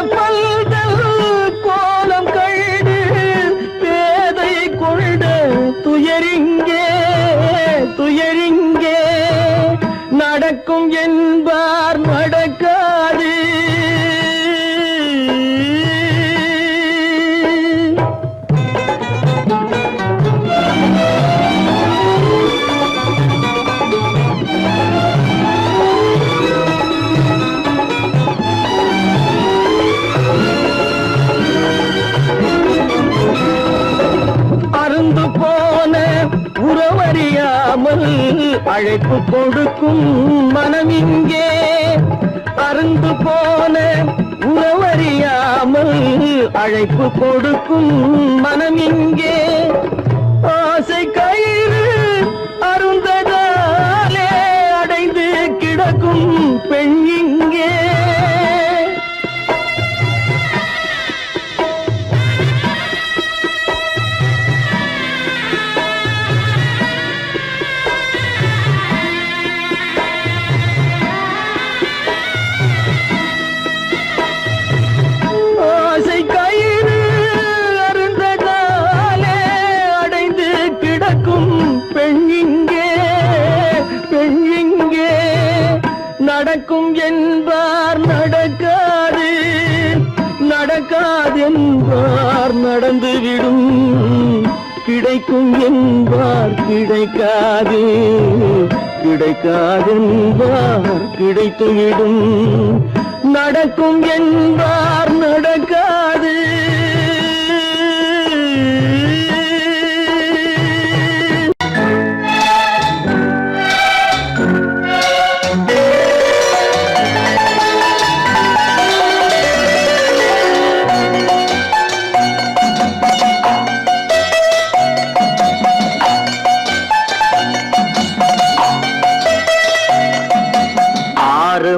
அழைப்பு கொடுக்கும் மனம் இங்கே அருந்து போன உறவறியாமல் அழைப்பு கொடுக்கும் மனம் இங்கே ஆசை கயிறு அருந்ததாலே அடைந்து கிடக்கும் பெண் இங்கே நடக்கும் என்பார் நடக்காது நடக்காது என்பார் நடந்துவிடும் கிடைக்கும் என்பார் கிடைக்காது கிடைக்காது என்பார் கிடைத்துவிடும் நடக்கும் என்பார் நடக்காது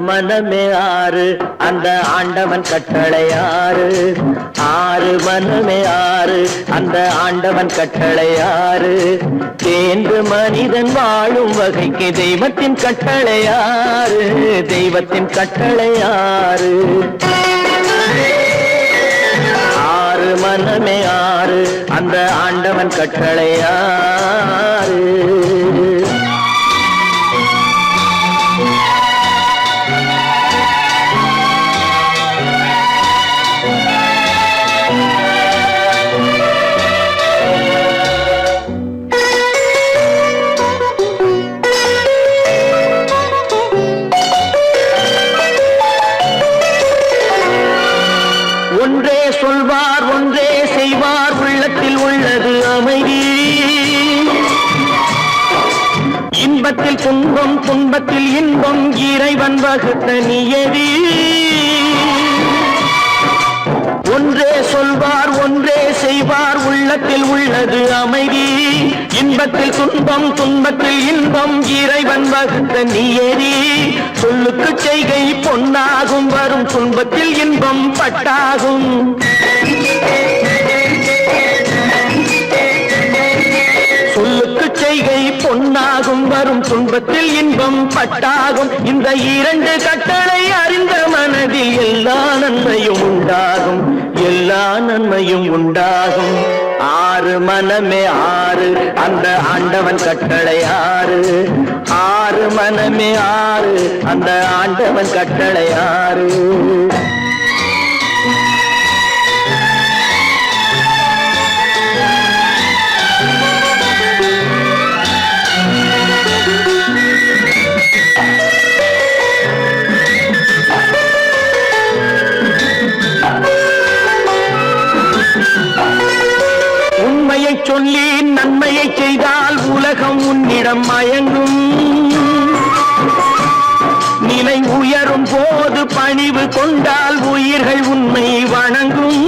மனமே ஆறு அந்த ஆண்டவன் கட்டளை ஆறு ஆறு மனமே ஆறு அந்த ஆண்டவன் கட்டளை ஆறு தேர்ந்து மனிதன் வாழும் வகைக்கு தெய்வத்தின் கட்டளை ஆறு தெய்வத்தின் கட்டளை ஆறு ஆறு மனமே ஆறு அந்த ஆண்டவன் கட்டளை ஆறு ஒன்றே சொல்வார் ஒன்றே செய்வார் உள்ளத்தில் உள்ளது அமைதி இன்பத்தில் துன்பம் துன்பத்தில் இன்பம் இறைவன் வகுத்த நியதி ஒன்றே சொல்வார் ஒன்றே செய்வார் உள்ளத்தில் உள்ளது அமைதி இன்பத்தில் துன்பம் துன்பத்தில் இன்பம் இறைவன் வகுத்த நியதி சொல்லுக்கு செய்கை பொன்னாகும் வரும் துன்பத்தில் இன்பம் பட்டாகும் சொல்லுக்கு செய்கை பொன்னாகும் வரும் துன்பத்தில் இன்பம் பட்டாகும் இந்த இரண்டு கட்டளை அறிந்த மனதில் எல்லா நன்மையும் உண்டாகும் எல்லா நன்மையும் உண்டாகும் ஆறு மனமே ஆறு அந்த ஆண்டவன் கட்டளை ஆறு ஆறு மனமே ஆறு அந்த ஆண்டவன் கட்டளை ஆறு உண்மையை சொல்லி நன்மையை செய்தால் உலகம் உன்னிடம் மயங்கும் நிலை உயரும் போது பணிவு கொண்டால் உயிர்கள் உன்னை வணங்கும்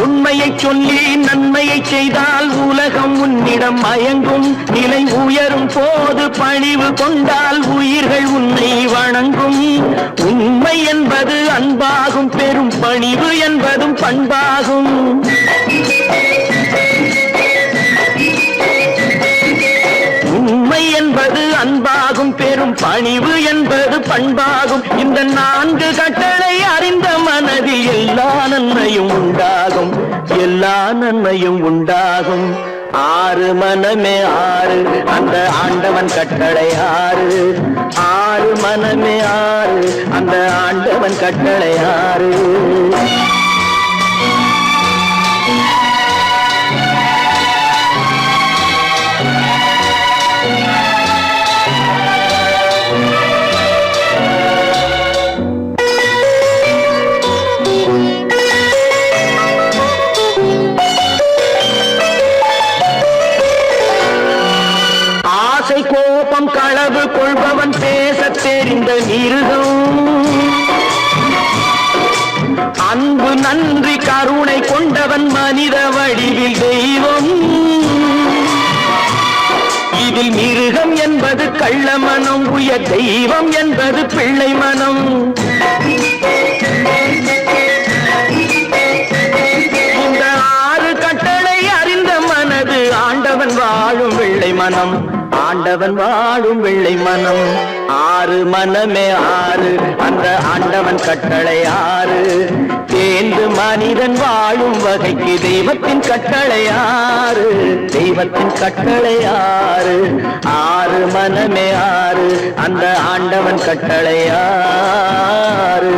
உண்மையை சொல்லி நன்மையை செய்தால் உலகம் உன்னிடம் மயங்கும் நிலை உயரும் போது பணிவு கொண்டால் உயிர்கள் உன்னை வணங்கும் உண்மை என்பது அன்பாகும் பெரும் பணிவு என்பதும் பண்பாகும் உண்மை என்பது அன்பாகும் பெரும் பணிவு என்பது பண்பாகும் இந்த நான்கு கட்டளை அறிந்த மனதில் எல்லா நன்மையும் உண்டாகும் எல்லா நன்மையும் உண்டாகும் ஆறு மனமே ஆறு அந்த ஆண்டவன் கட்டளை ஆறு ஆறு மனமே ஆறு அந்த ஆண்டவன் கட்டளை ஆறு மிருகம். அன்பு நன்றி கருணை கொண்டவன் மனித வடிவில் தெய்வம். இதில் மிருகம் என்பது கள்ள மனம், உயர் தெய்வம் என்பது பிள்ளை மனம். இந்த 6 கட்டளை அறிந்த மனது ஆண்டவன் வாழும் வெள்ளை மனம், ஆண்டவன் வாழும் வெள்ளை மனம். 6 மனமே 6, அந்த ஆண்டவன் கட்டளை 6. தேர்ந்து மனிதன் வாழும் வகைக்கு தெய்வத்தின் கட்டளை 6, தெய்வத்தின் கட்டளை 6. 6 மனமே 6, அந்த ஆண்டவன் கட்டளை 6.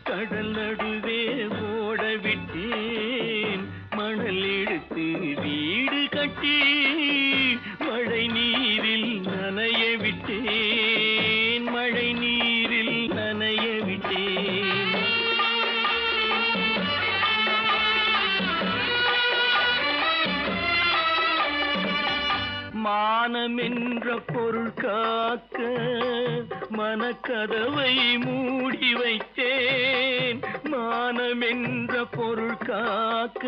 கடல் நடுவே ஓட விட்டேன், மணல் எடுத்து வீடு கட்டி மழை நீரில் நனைய விட்டேன், மழை நீரில் நனைய விட்டேன். மானம் என்ற பொருள் காக்க மனக்கதவை மூடி வைத்தேன், மானம் என்ற பொருள் காக்க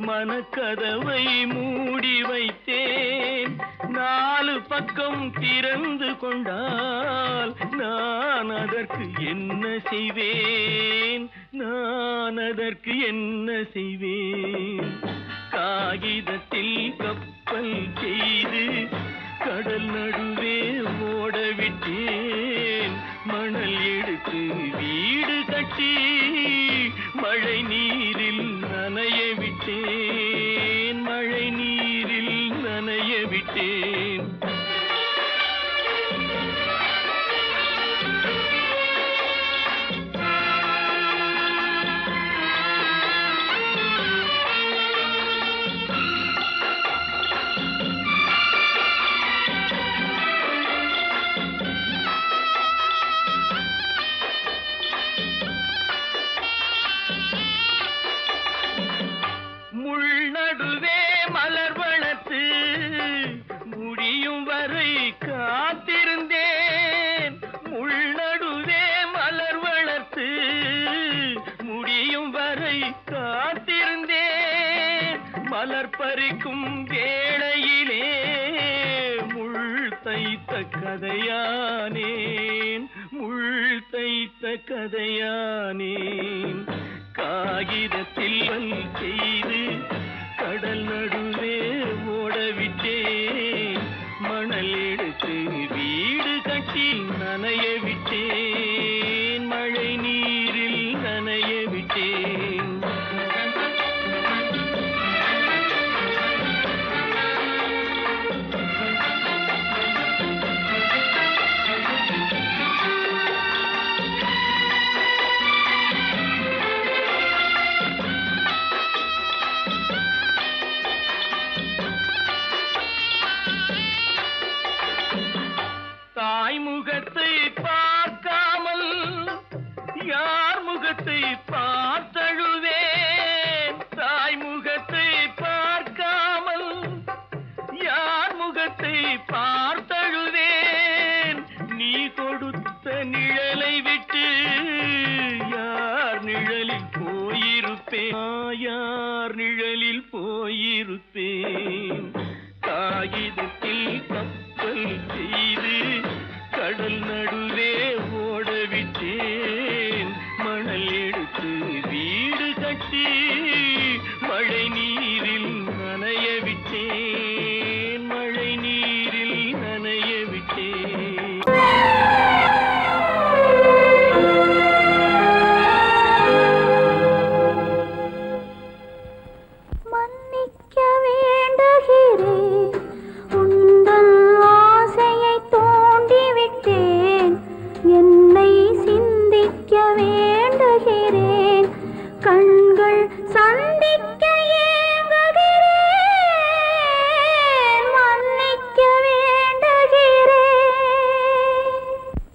மனக்கதவை மூடி வைத்தேன். 4 பக்கம் திறந்து கொண்டால் நான் அதற்கு என்ன செய்வேன், நான் அதற்கு என்ன செய்வேன். காகிதத்தில் கப்பல் செய்து கடல் நடுவே ஓட விட்டேன், மணல் எடுத்து வீடு கட்டி மழை நீரில் நனைய விட்டேன், மழை நீரில் நனைய விட்டேன். நடுவே மலர் வளர்த்து முடியும் வரை காத்திருந்தேன், முள் நடுவே மலர் வளர்த்து முடியும் வரை காத்திருந்தேன். மலர் பறிக்கும் வேளையிலே முள் தைத்த கதையானேன், முள் தைத்த கதையானேன். காகிதத்தில் செய்து கடல் நடுவே ஓடவிட்டேன், மணல் எடுத்து வீடு கட்டி நனைய விட்டேன், மழை நீரில் நனைய விட்டேன். முகத்தை பார்க்காமல் யார் முகத்தை பார்த்தழுவேன், தாய் முகத்தை பார்க்காமல் யார் முகத்தை பார்த்தழுவேன். நீ கொடுத்த நிழலை விட்டு யார் நிழலில் போயிருப்பேன், யார் நிழலில் போயிருப்பேன். காகிதத்தில் கப்பல் செய்து கடல் நடுவே ஓடவிட்டேன், மணல் எடுத்து வீடு கட்டி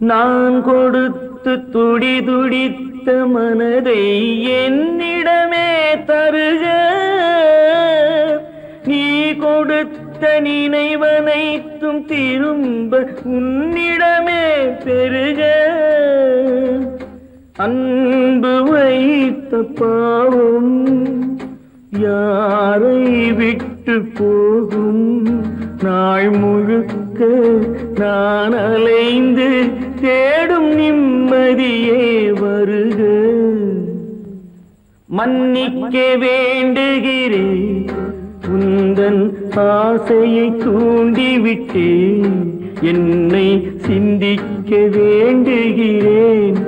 நான் கொடுத்து துடி துடித்த மனதை என்னிடமே தருக, நீ கொடுத்த நினைவனைத்தும் திரும்ப உன்னிடமே பெருக. அன்பு வைத்த பாவம் யாரை விட்டு போகும், நாள் முழுக்க நான் அலைந்து தேடும் நிம்மதியே வருக. மன்னிக்க வேண்டுகிறேன், உந்தன் ஆசையை தூண்டிவிட்டேன், என்னை சிந்திக்க வேண்டுகிறேன்,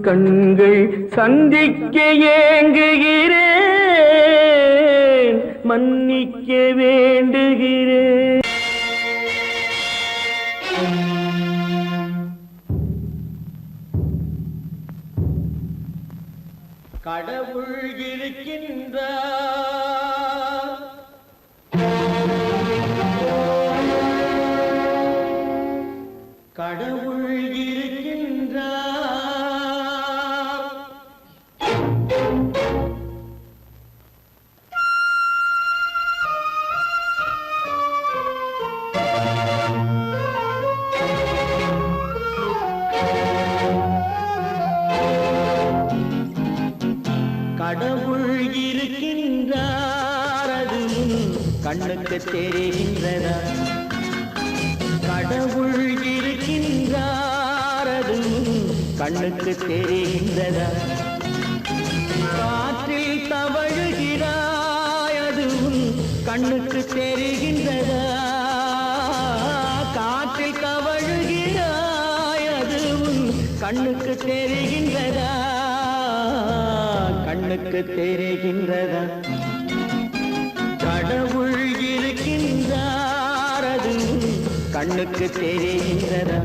கண்கள் சந்திக்க ஏங்குகிறேன், மன்னிக்க வேண்டுகிறேன். கடவுள் இருக்கின்றார், கடவுள் இருக்கின்றார். கடவுள் இருக்கின்றார், அது கண்ணுக்கு தெரிகின்றதா? கடவுள் இருக்கின்றார், அது கண்ணுக்கு தெரிகின்றதா? காற்றில் தவழுகிறாய், அது கண்ணுக்கு தெரிகின்றதா? காற்றில் தவழுகிறாய், அது கண்ணுக்கு தெரிகின்றதா? கண்ணுக்கு தெரிகின்றதா? கடவுள் இருக்கின்றார், அது கண்ணுக்கு தெரிகின்றதா?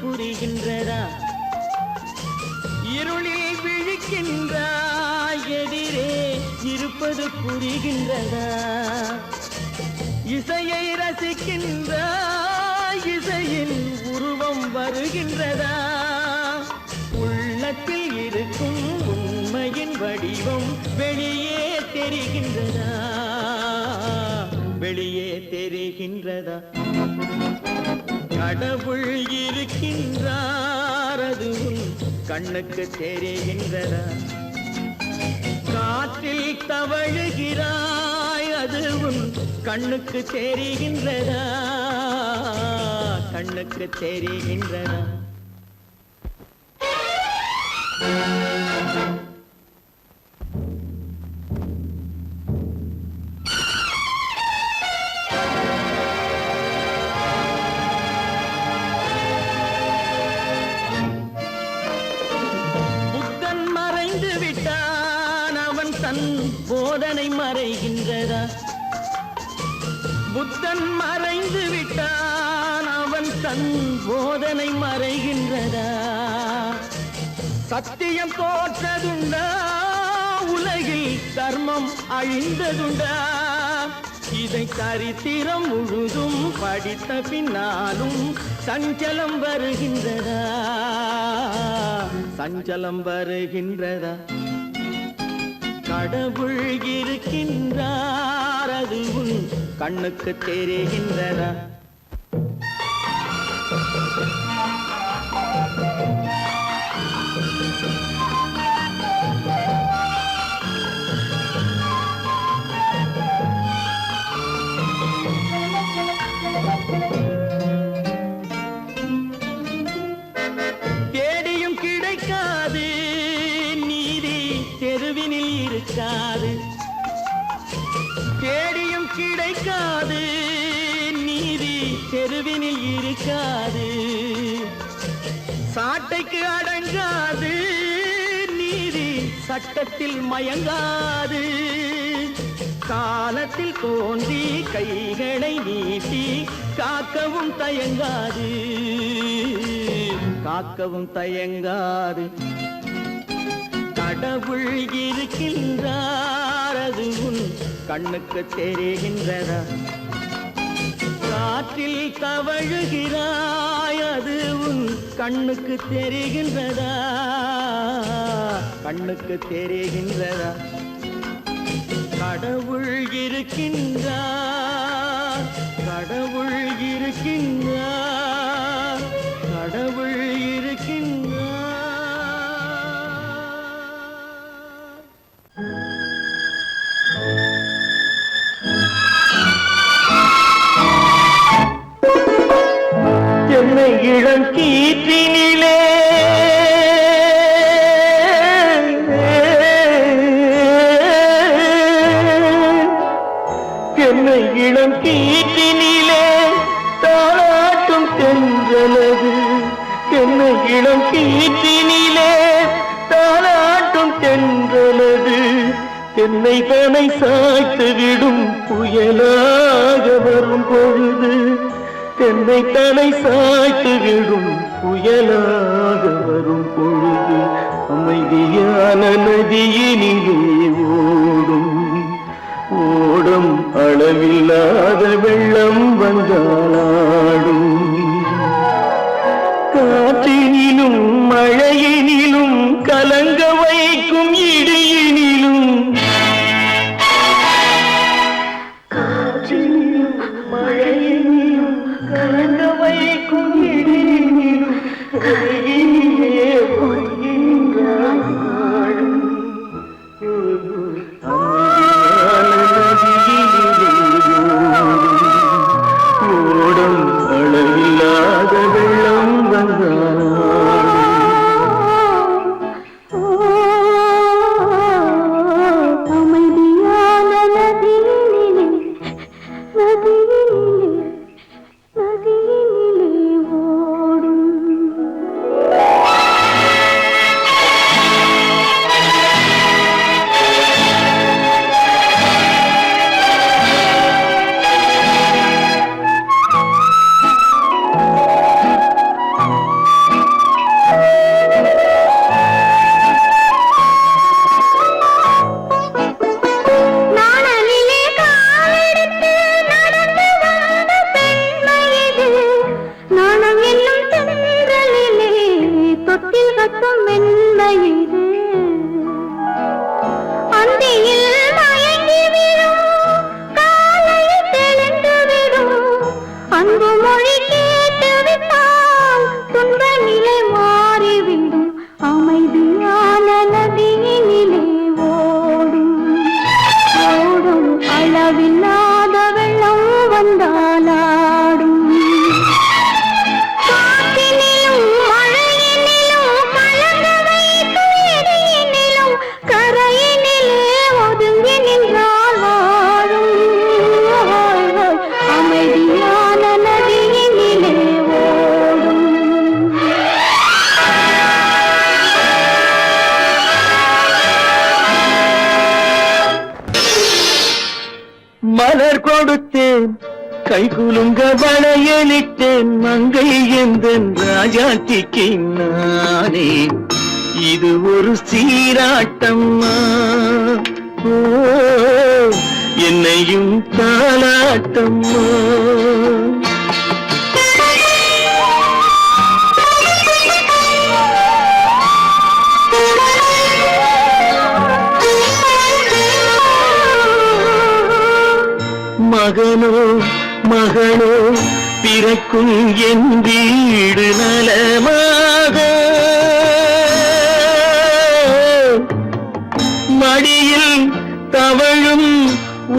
புரிகின்றதா? இருளில் விழிக்கின்றாய், எதிரே இருப்பது புரிகின்றதா? இசையை ரசிக்கின்றாய், இசையின் உருவம் வருகின்றதா? உள்ளத்தில் இருக்கும் உண்மையின் வடிவம் வெளியே தெரிகின்றதா? வெளியே தெரிகின்றதா? கடவுள் இருக்கின்றார், அது கண்ணுக்கு தெரிகின்றதா? காற்றில் தவழுகிறாய், அது கண்ணுக்கு தெரிகின்றதா? கண்ணுக்கு தெரிகின்றதா? போதனை மறைகின்றதா? புத்தன் மறைந்து விட்டான், அவன் தன் போதனை மறைகின்றதா? சத்தியம் தோற்றதுண்டா? உலகில் தர்மம் அழிந்ததுண்டா? இதை சரித்திரம் முழுதும் படித்த பின்னாலும் சஞ்சலம் வருகின்றதா? சஞ்சலம் வருகின்றதா? கடவுள் இருக்கின்றார், அது கண்ணுக்கு தெரிகின்றதா? தேடியும் கிடைக்காது நீதி, தெருவினில் இருக்காது. தேடியும் கிடைக்காது நீதி, தெருவினில் இருக்காது. சாட்டைக்கு அடங்காது நீதி, சட்டத்தில் மயங்காது காலத்தில் தோன்றி கைகளை நீட்டி காக்கவும் தயங்காது காக்கவும் தயங்காது கடவுள் இருக்கின்றார் அது உன் கண்ணுக்கு தெரிகின்றதா காற்றில் தவழுகிறாய் அது உன் கண்ணுக்கு தெரிகின்றதா கண்ணுக்கு தெரிகின்றதா கடவுள் இருக்கின்றார் கடவுள் இருக்கின்றார் கடவுள் இருக்கின்றார் என்னை இளம் கீற்றினிலே என்னை இளம் கீற்றினிலே தாளாட்டும் தென்றலது என்னை இளம் கீற்றினிலே தாளாட்டும் தென்றலது என்னை தனை சாய்த்து விடும் புயலாக வரும் பொழுது என்னை தலை சாய்த்து விடும் புயலாக வரும் பொழுது அமைதியான நதியினிலே ஓடும் ஓடும் அளவில்லாத வெள்ளம் வந்தாடும் காற்றினிலும் மழையினிலும் கலங்க வைக்கும் இடியினிலும் காற்றினிலும் மழையினிலும் கலங்க வைக்கும் இடியினிலும் கையிலே பொய்கின்றாய் வாழும் ஓடும் அளவில்லாத வெள்ளம் அமைதியான நதியினிலே ஓடும் நாணலிலே காலெடுத்து நடந்து வந்த பெண்மை இது நாணம் என்னும் தென்றலிலே தொட்டில் கட்டும் மென்மை இது அந்தியில் மயங்கி விடும் காலையில் தெளிந்து விடும் அன்பு மொழி கேட்டு விட்டால் துன்ப நிலை மாறிவிடும் அமைதியான நதியினிலே ஓடும் ஓடும் அளவில்லாத வெள்ளம் வந்தாலாடும் காற்றினிலும் மழையினிலும் கலங்க வைக்கும் இடியினிலும் கரையினிலே ஒதுங்கி நின்றால் வாழும் அமைதியான நதியினிலே ஓடும் மலர் கொடுத்தேன் கை குலுங்க வளையலிட்டேன் மங்கை எந்தன் ராஜாத்திக்கு நானே இது ஒரு சீராட்டம்மா ஓ என்னையும் தாலாட்டம்மா மகனோ மகளோ பிறக்கும் என் வீடு நலமாக மடியில் தவழும்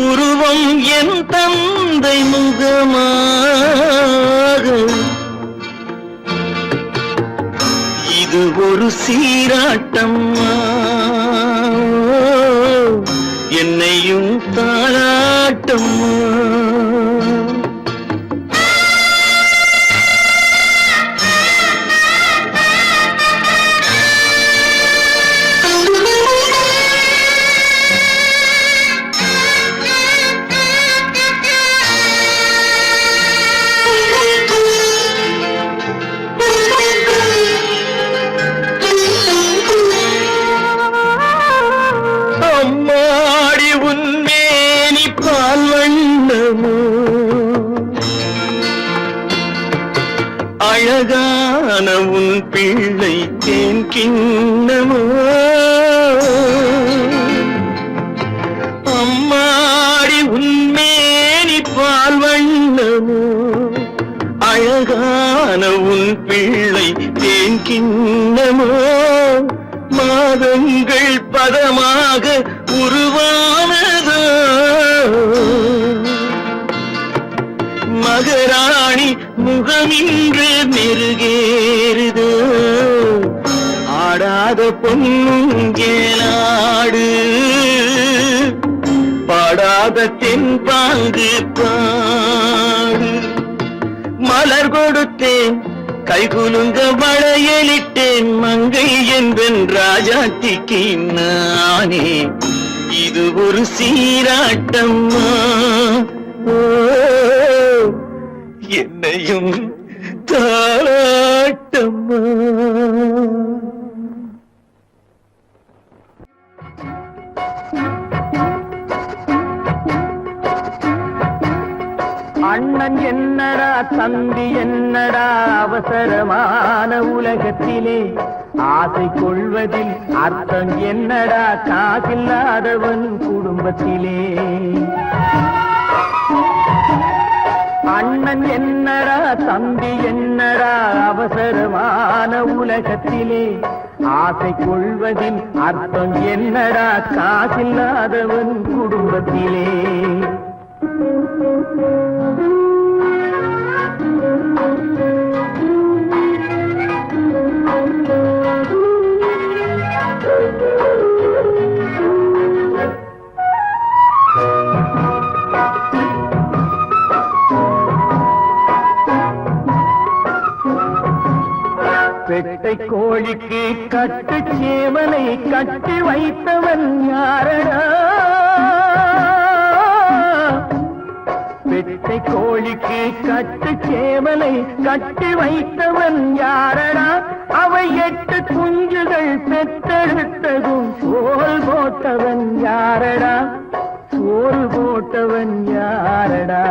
உருவம் என் தந்தை முகமாக இது ஒரு சீராட்டம்மா என்னையும் தாளாட்டம்மா அழகான உன் பிள்ளை தேன் கிண்ணமோ அம்மாடி உன்மேனி பால் வண்ணமோ அழகான உன் பிள்ளை தேன் கிண்ணமோ மாதங்கள் பதமாக உருவானதோ மகராணி முகமின்று நெருகேறுதோ ஆடாத பொன்னுங்கேலாடு பாடாத தென்பாங்கு பாடு மலர் கொடுத்தேன் கைகுலுங்க வளையலிட்டேன் மங்கை என்பன் ராஜாத்திக்கு நானே இது ஒரு சீராட்டம்மா என்னையும் தாளாட்டம்மா அண்ணன் என்னடா தம்பி என்னடா அவசரமான உலகத்திலே ஆசை கொள்வதில் அர்த்தம் என்னடா காசில்லாதவன் குடும்பத்திலே அண்ணன் என்னடா தம்பி என்னடா அவசரமான உலகத்திலே ஆசை கொள்வதில் அர்த்தம் என்னடா காசில்லாதவன் குடும்பத்திலே பெட்டை கோழிக்கு கட்டு சேவலை கட்டி வைத்தவன் யாரடா பெட்டை கோழிக்கு கட்டு சேவலை கட்டி வைத்தவன் யாரடா அவை 8 குஞ்சுகள் பெற்றெடுத்ததும் சோறு போட்டவன் யாரடா சோறு போட்டவன் யாரடா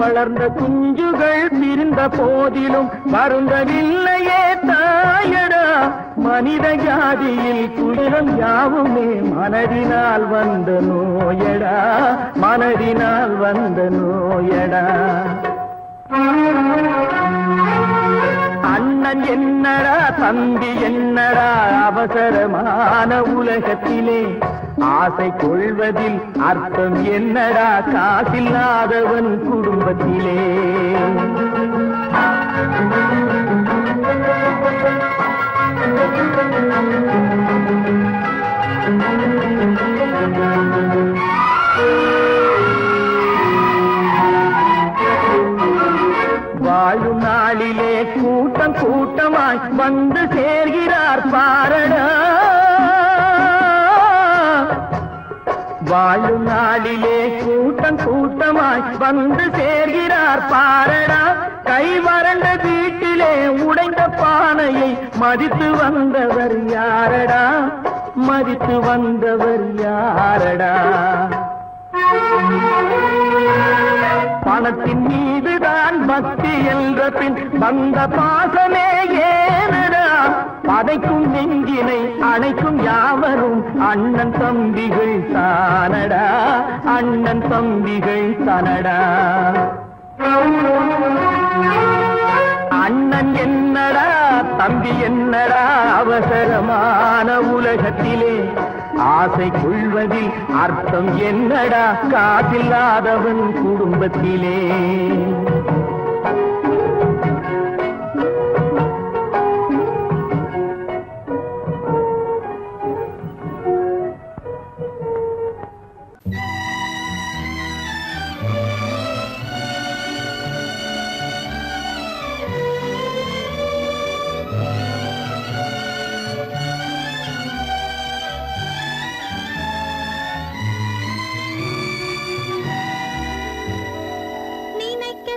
வளர்ந்த குஞ்சுகள் பிரிந்த போதிலும் வருந்தவில்லையே தாயடா மனித ஜாதியில் துயரம் யாவுமே மனதினால் வந்த நோயடா மனதினால் வந்த நோயடா அண்ணன் என்னடா தம்பி என்னடா அவசரமான உலகத்திலே ஆசை கொள்வதில் அர்த்தம் என்னடா காசில்லாதவன் குடும்பத்திலே வாழும் நாளிலே கூட்டம் கூட்டமாய் வந்து சேர்கிறார் பாரடா வாழும் நாளிலே கூட்டம் கூட்டமாய் வந்து சேர்கிறார் பாரடா கை வறண்ட வீட்டிலே உடைந்த பானையை மதித்து வந்தவர் யாரடா மதித்து வந்தவர் யாரடா பணத்தின் மீதுதான் பக்தி என்ற பின் வந்த பாசமே ஏனடா பதைக்கும் நெஞ்சினை அணைக்கும் யாவரும் அண்ணன் தம்பிகள் தானடா அண்ணன் தம்பிகள் தானடா அண்ணன் என்னடா தம்பி என்னடா அவசரமான உலகத்திலே ஆசை கொள்வதில் அர்த்தம் என்னடா காசில்லாதவன் குடும்பத்திலே நினைக்க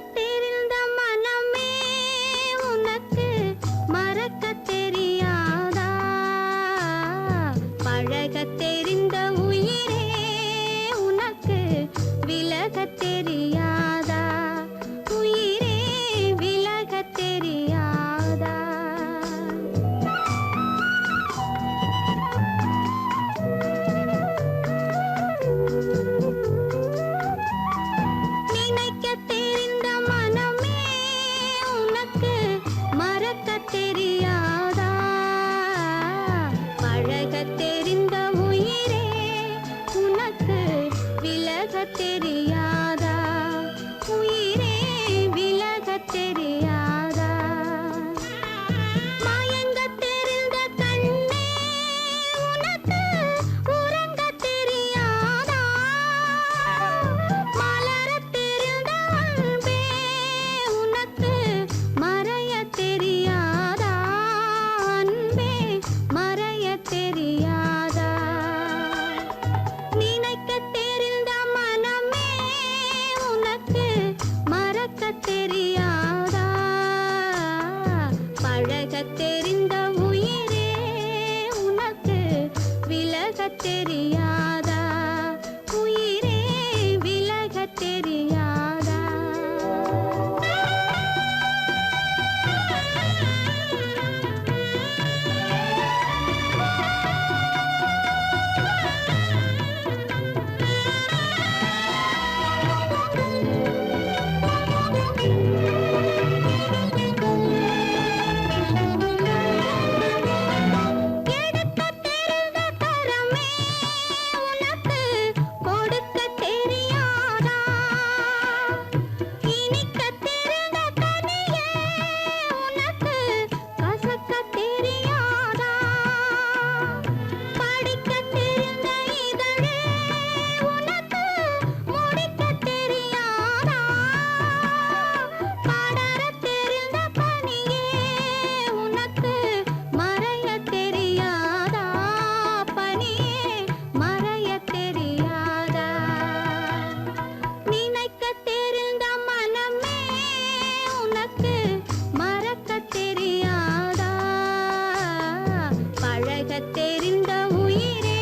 விலகத் தெரிந்த உயிரே உனக்கு விலகத் தெரியாதா? உயிரே விலகத் தெரியாதா? தெரிந்த உயிரே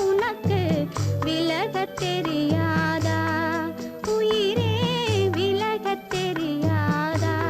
உனக்கு விலகத் தெரியாதா? உயிரே விலகத் தெரியாதா?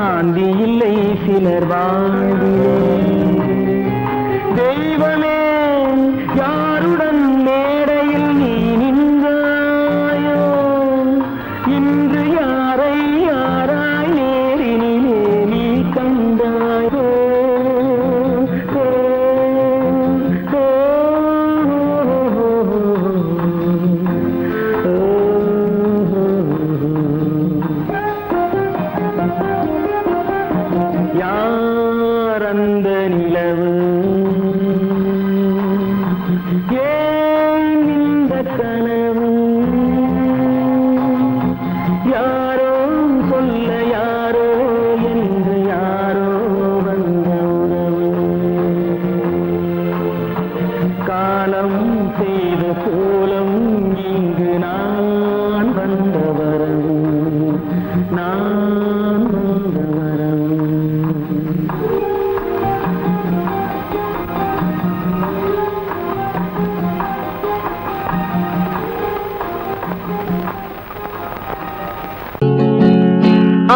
சாந்தி இல்லை சிலர் வாழ்விலே. தெய்வமே யாருடன் மேடையில் நீ நின்றாயோ, இன்று யாரை யாராய் நேரினிலே நீ கண்டாயோ. யார் அந்த நிலவு, ஏன் இந்த கனவு, யாரோ சொல்ல யாரோ என்று யாரோ வந்த உறவு. காலம் செய்த கோலம் இங்கு நான் வந்த வரவு, நான் வந்த வரவு.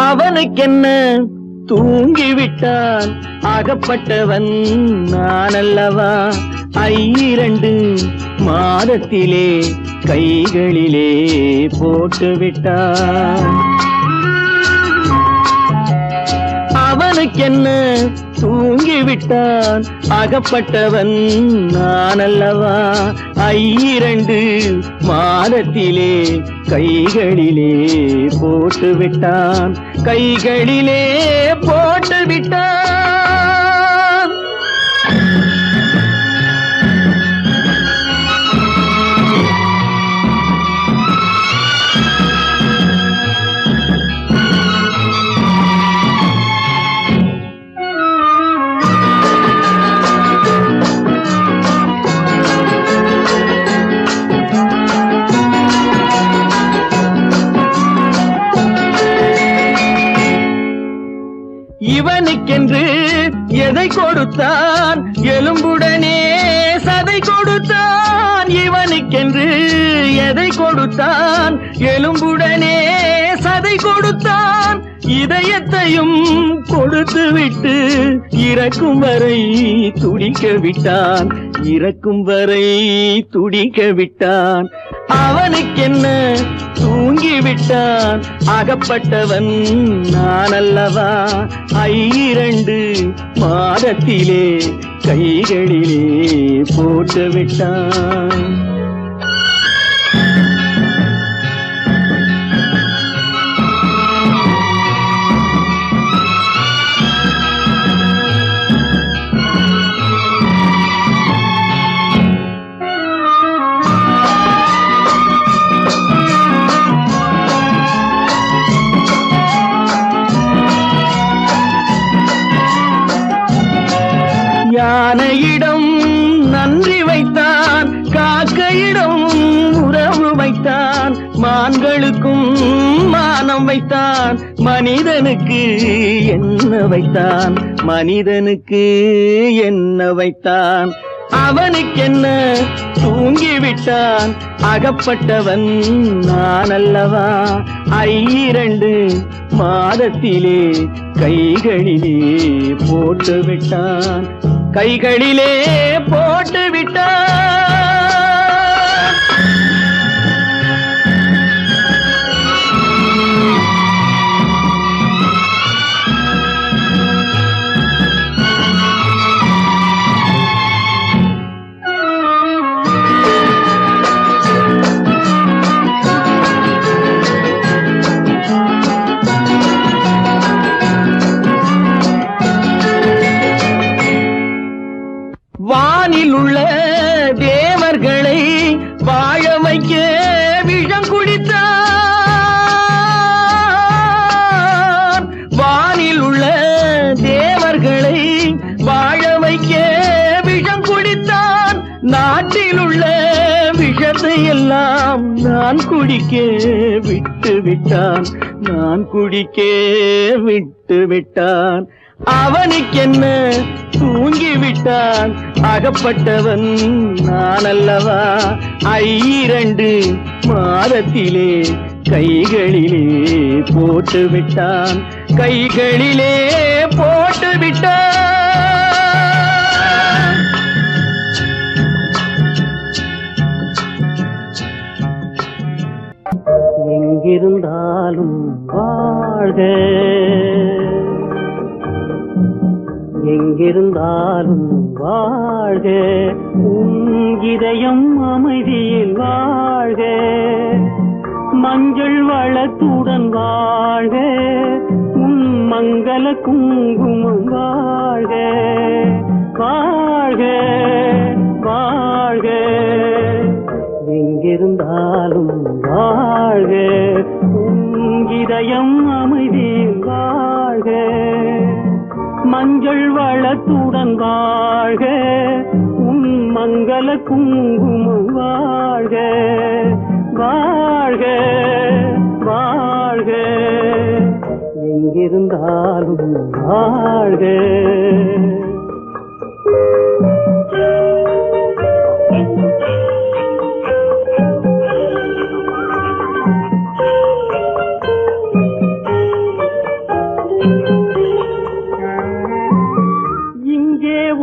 அவனுக்கென்ன தூங்கிவிட்டான், அகப்பட்டவன் நான் அல்லவா. 2 மாதத்திலே கைகளிலே போட்டுவிட்டான். அவனுக்கென்ன தூங்கிவிட்டான், அகப்பட்டவன் நான் அல்லவா. 2 மாதத்திலே கைகளிலே போட்டுவிட்டான், கைகளிலே போட்டுவிட்டான். இவனுக்கென்று எதை கொடுத்தான், எலும்புடனே சதை கொடுத்தான். இவனுக்கென்று எதை கொடுத்தான், எலும்புடனே சதை கொடுத்தான். இதயத்தையும் கொடுத்து விட்டு இறக்கும் வரை துடிக்க விட்டான், இறக்கும் வரை துடிக்க விட்டான். அவனுக்கென்ன தூங்கிவிட்டான், அகப்பட்டவன் நான் அல்லவா. 2 மாதத்திலே கைகளிலே போட்டுவிட்டான். யானையிடம் நன்றி வைத்தான், காக்கையிடம் உறவு வைத்தான். மான்களுக்கும் மானம் வைத்தான், மனிதனுக்கு என்ன வைத்தான், மனிதனுக்கு என்ன வைத்தான். அவனுக்கென்ன தூங்கிவிட்டான், அகப்பட்டவன் நான் அல்லவா. 2 மாதத்திலே கைகளிலே போட்டுவிட்டான், கைகளிலே போட்டுவிட்டான். வானில் உள்ள தேவர்களை வாழ வைக்க விஷம் குடித்தான். வானில் உள்ள தேவர்களை வாழ வைக்க விஷம் குடித்தான். நாட்டில் உள்ள விஷத்தை எல்லாம் நான் குடிக்க விட்டு விட்டான், நான் குடிக்க விட்டு விட்டான். அவனுக்கென்ன தூங்கிவிட்டான், அகப்பட்டவன் நான் அல்லவா. 2 மாதத்திலே கைகளிலே போட்டு விட்டான், கைகளிலே போட்டு விட்டான். எங்கிருந்தாலும் வாழ்க, எங்கிருந்தாலும் வாழ்க, உன் இதயம் அமைதியில் வாழ்க, மஞ்சள் வளத்துடன் வாழ்க, உன் மங்கள குங்குமம் வாழ்க, வாழ்க வாழ்க, எங்கிருந்தாலும் வாழ்க, உன் இதயம் அமைதியில் வாழ்க, மஞ்சள் வளத்துடன் வாழ்க, உன் மங்கள குங்குமம் வாழ்க, வாழ்க வாழ்க, எங்கிருந்தாலும் வாழ்க.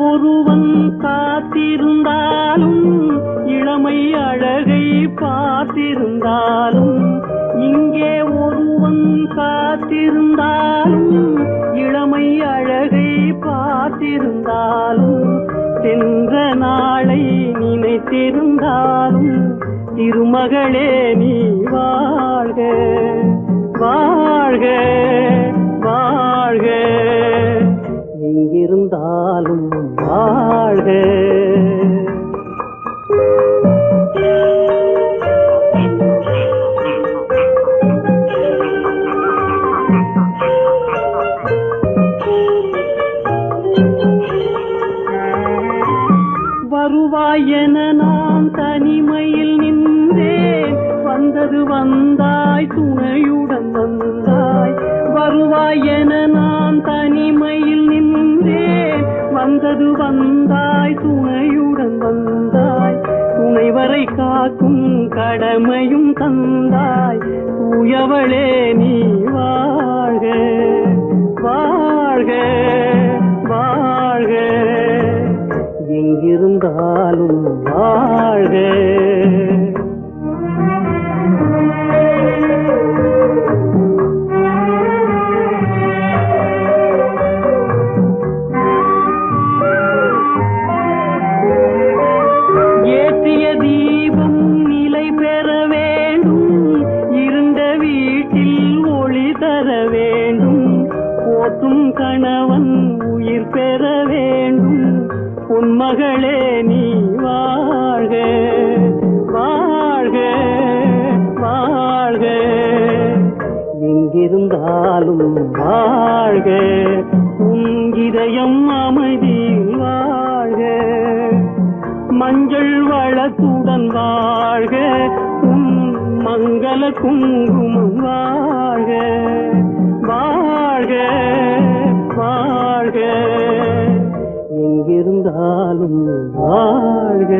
ஒருவன் காத்திருந்தாலும் இளமை அழகை பார்த்திருந்தாலும், இங்கே ஒருவன் காத்திருந்தாலும் இளமை அழகை பார்த்திருந்தாலும், சென்ற நாளை நினைத்திருந்தாலும் திருமகளே நீ வாழ்க, வாழ்க வாழ்க, எங்கிருந்தாலும் வாழ்க. வருவாய் என நான் தனிமையில் நின்றேன், வந்தது வந்தாய் துணையுடன் வந்தாய், வருவாய் என நான் தனிமையில் நின்றேன், வந்தது வந்தாய் துணையுடன் வந்தாய், துணைவரை காக்கும் கடமையும் தந்தாய், தூயவளே நீ வாழ்க, வாழ்க வாழ்க, எங்கிருந்தாலும் வாழ்க. ஏற்றிய தீபம் நிலை பெற வேண்டும், இருண்ட வீட்டில் ஒளி தர வேண்டும், போற்றும் கணவன் உயிர் பெற வேண்டும், உன் மகளே நீ வாழ்க, வாழ்க வாழ்க, எங்கிருந்தாலும் வாழ்க, உன் இதயம் அமைதியில் வாழ்க, மஞ்சள் வளத்துடன் வாழ்க, உன் மங்கள குங்குமம் வாழ்க, வாழ்க வாழ்க, எங்கிருந்தாலும் வாழ்க.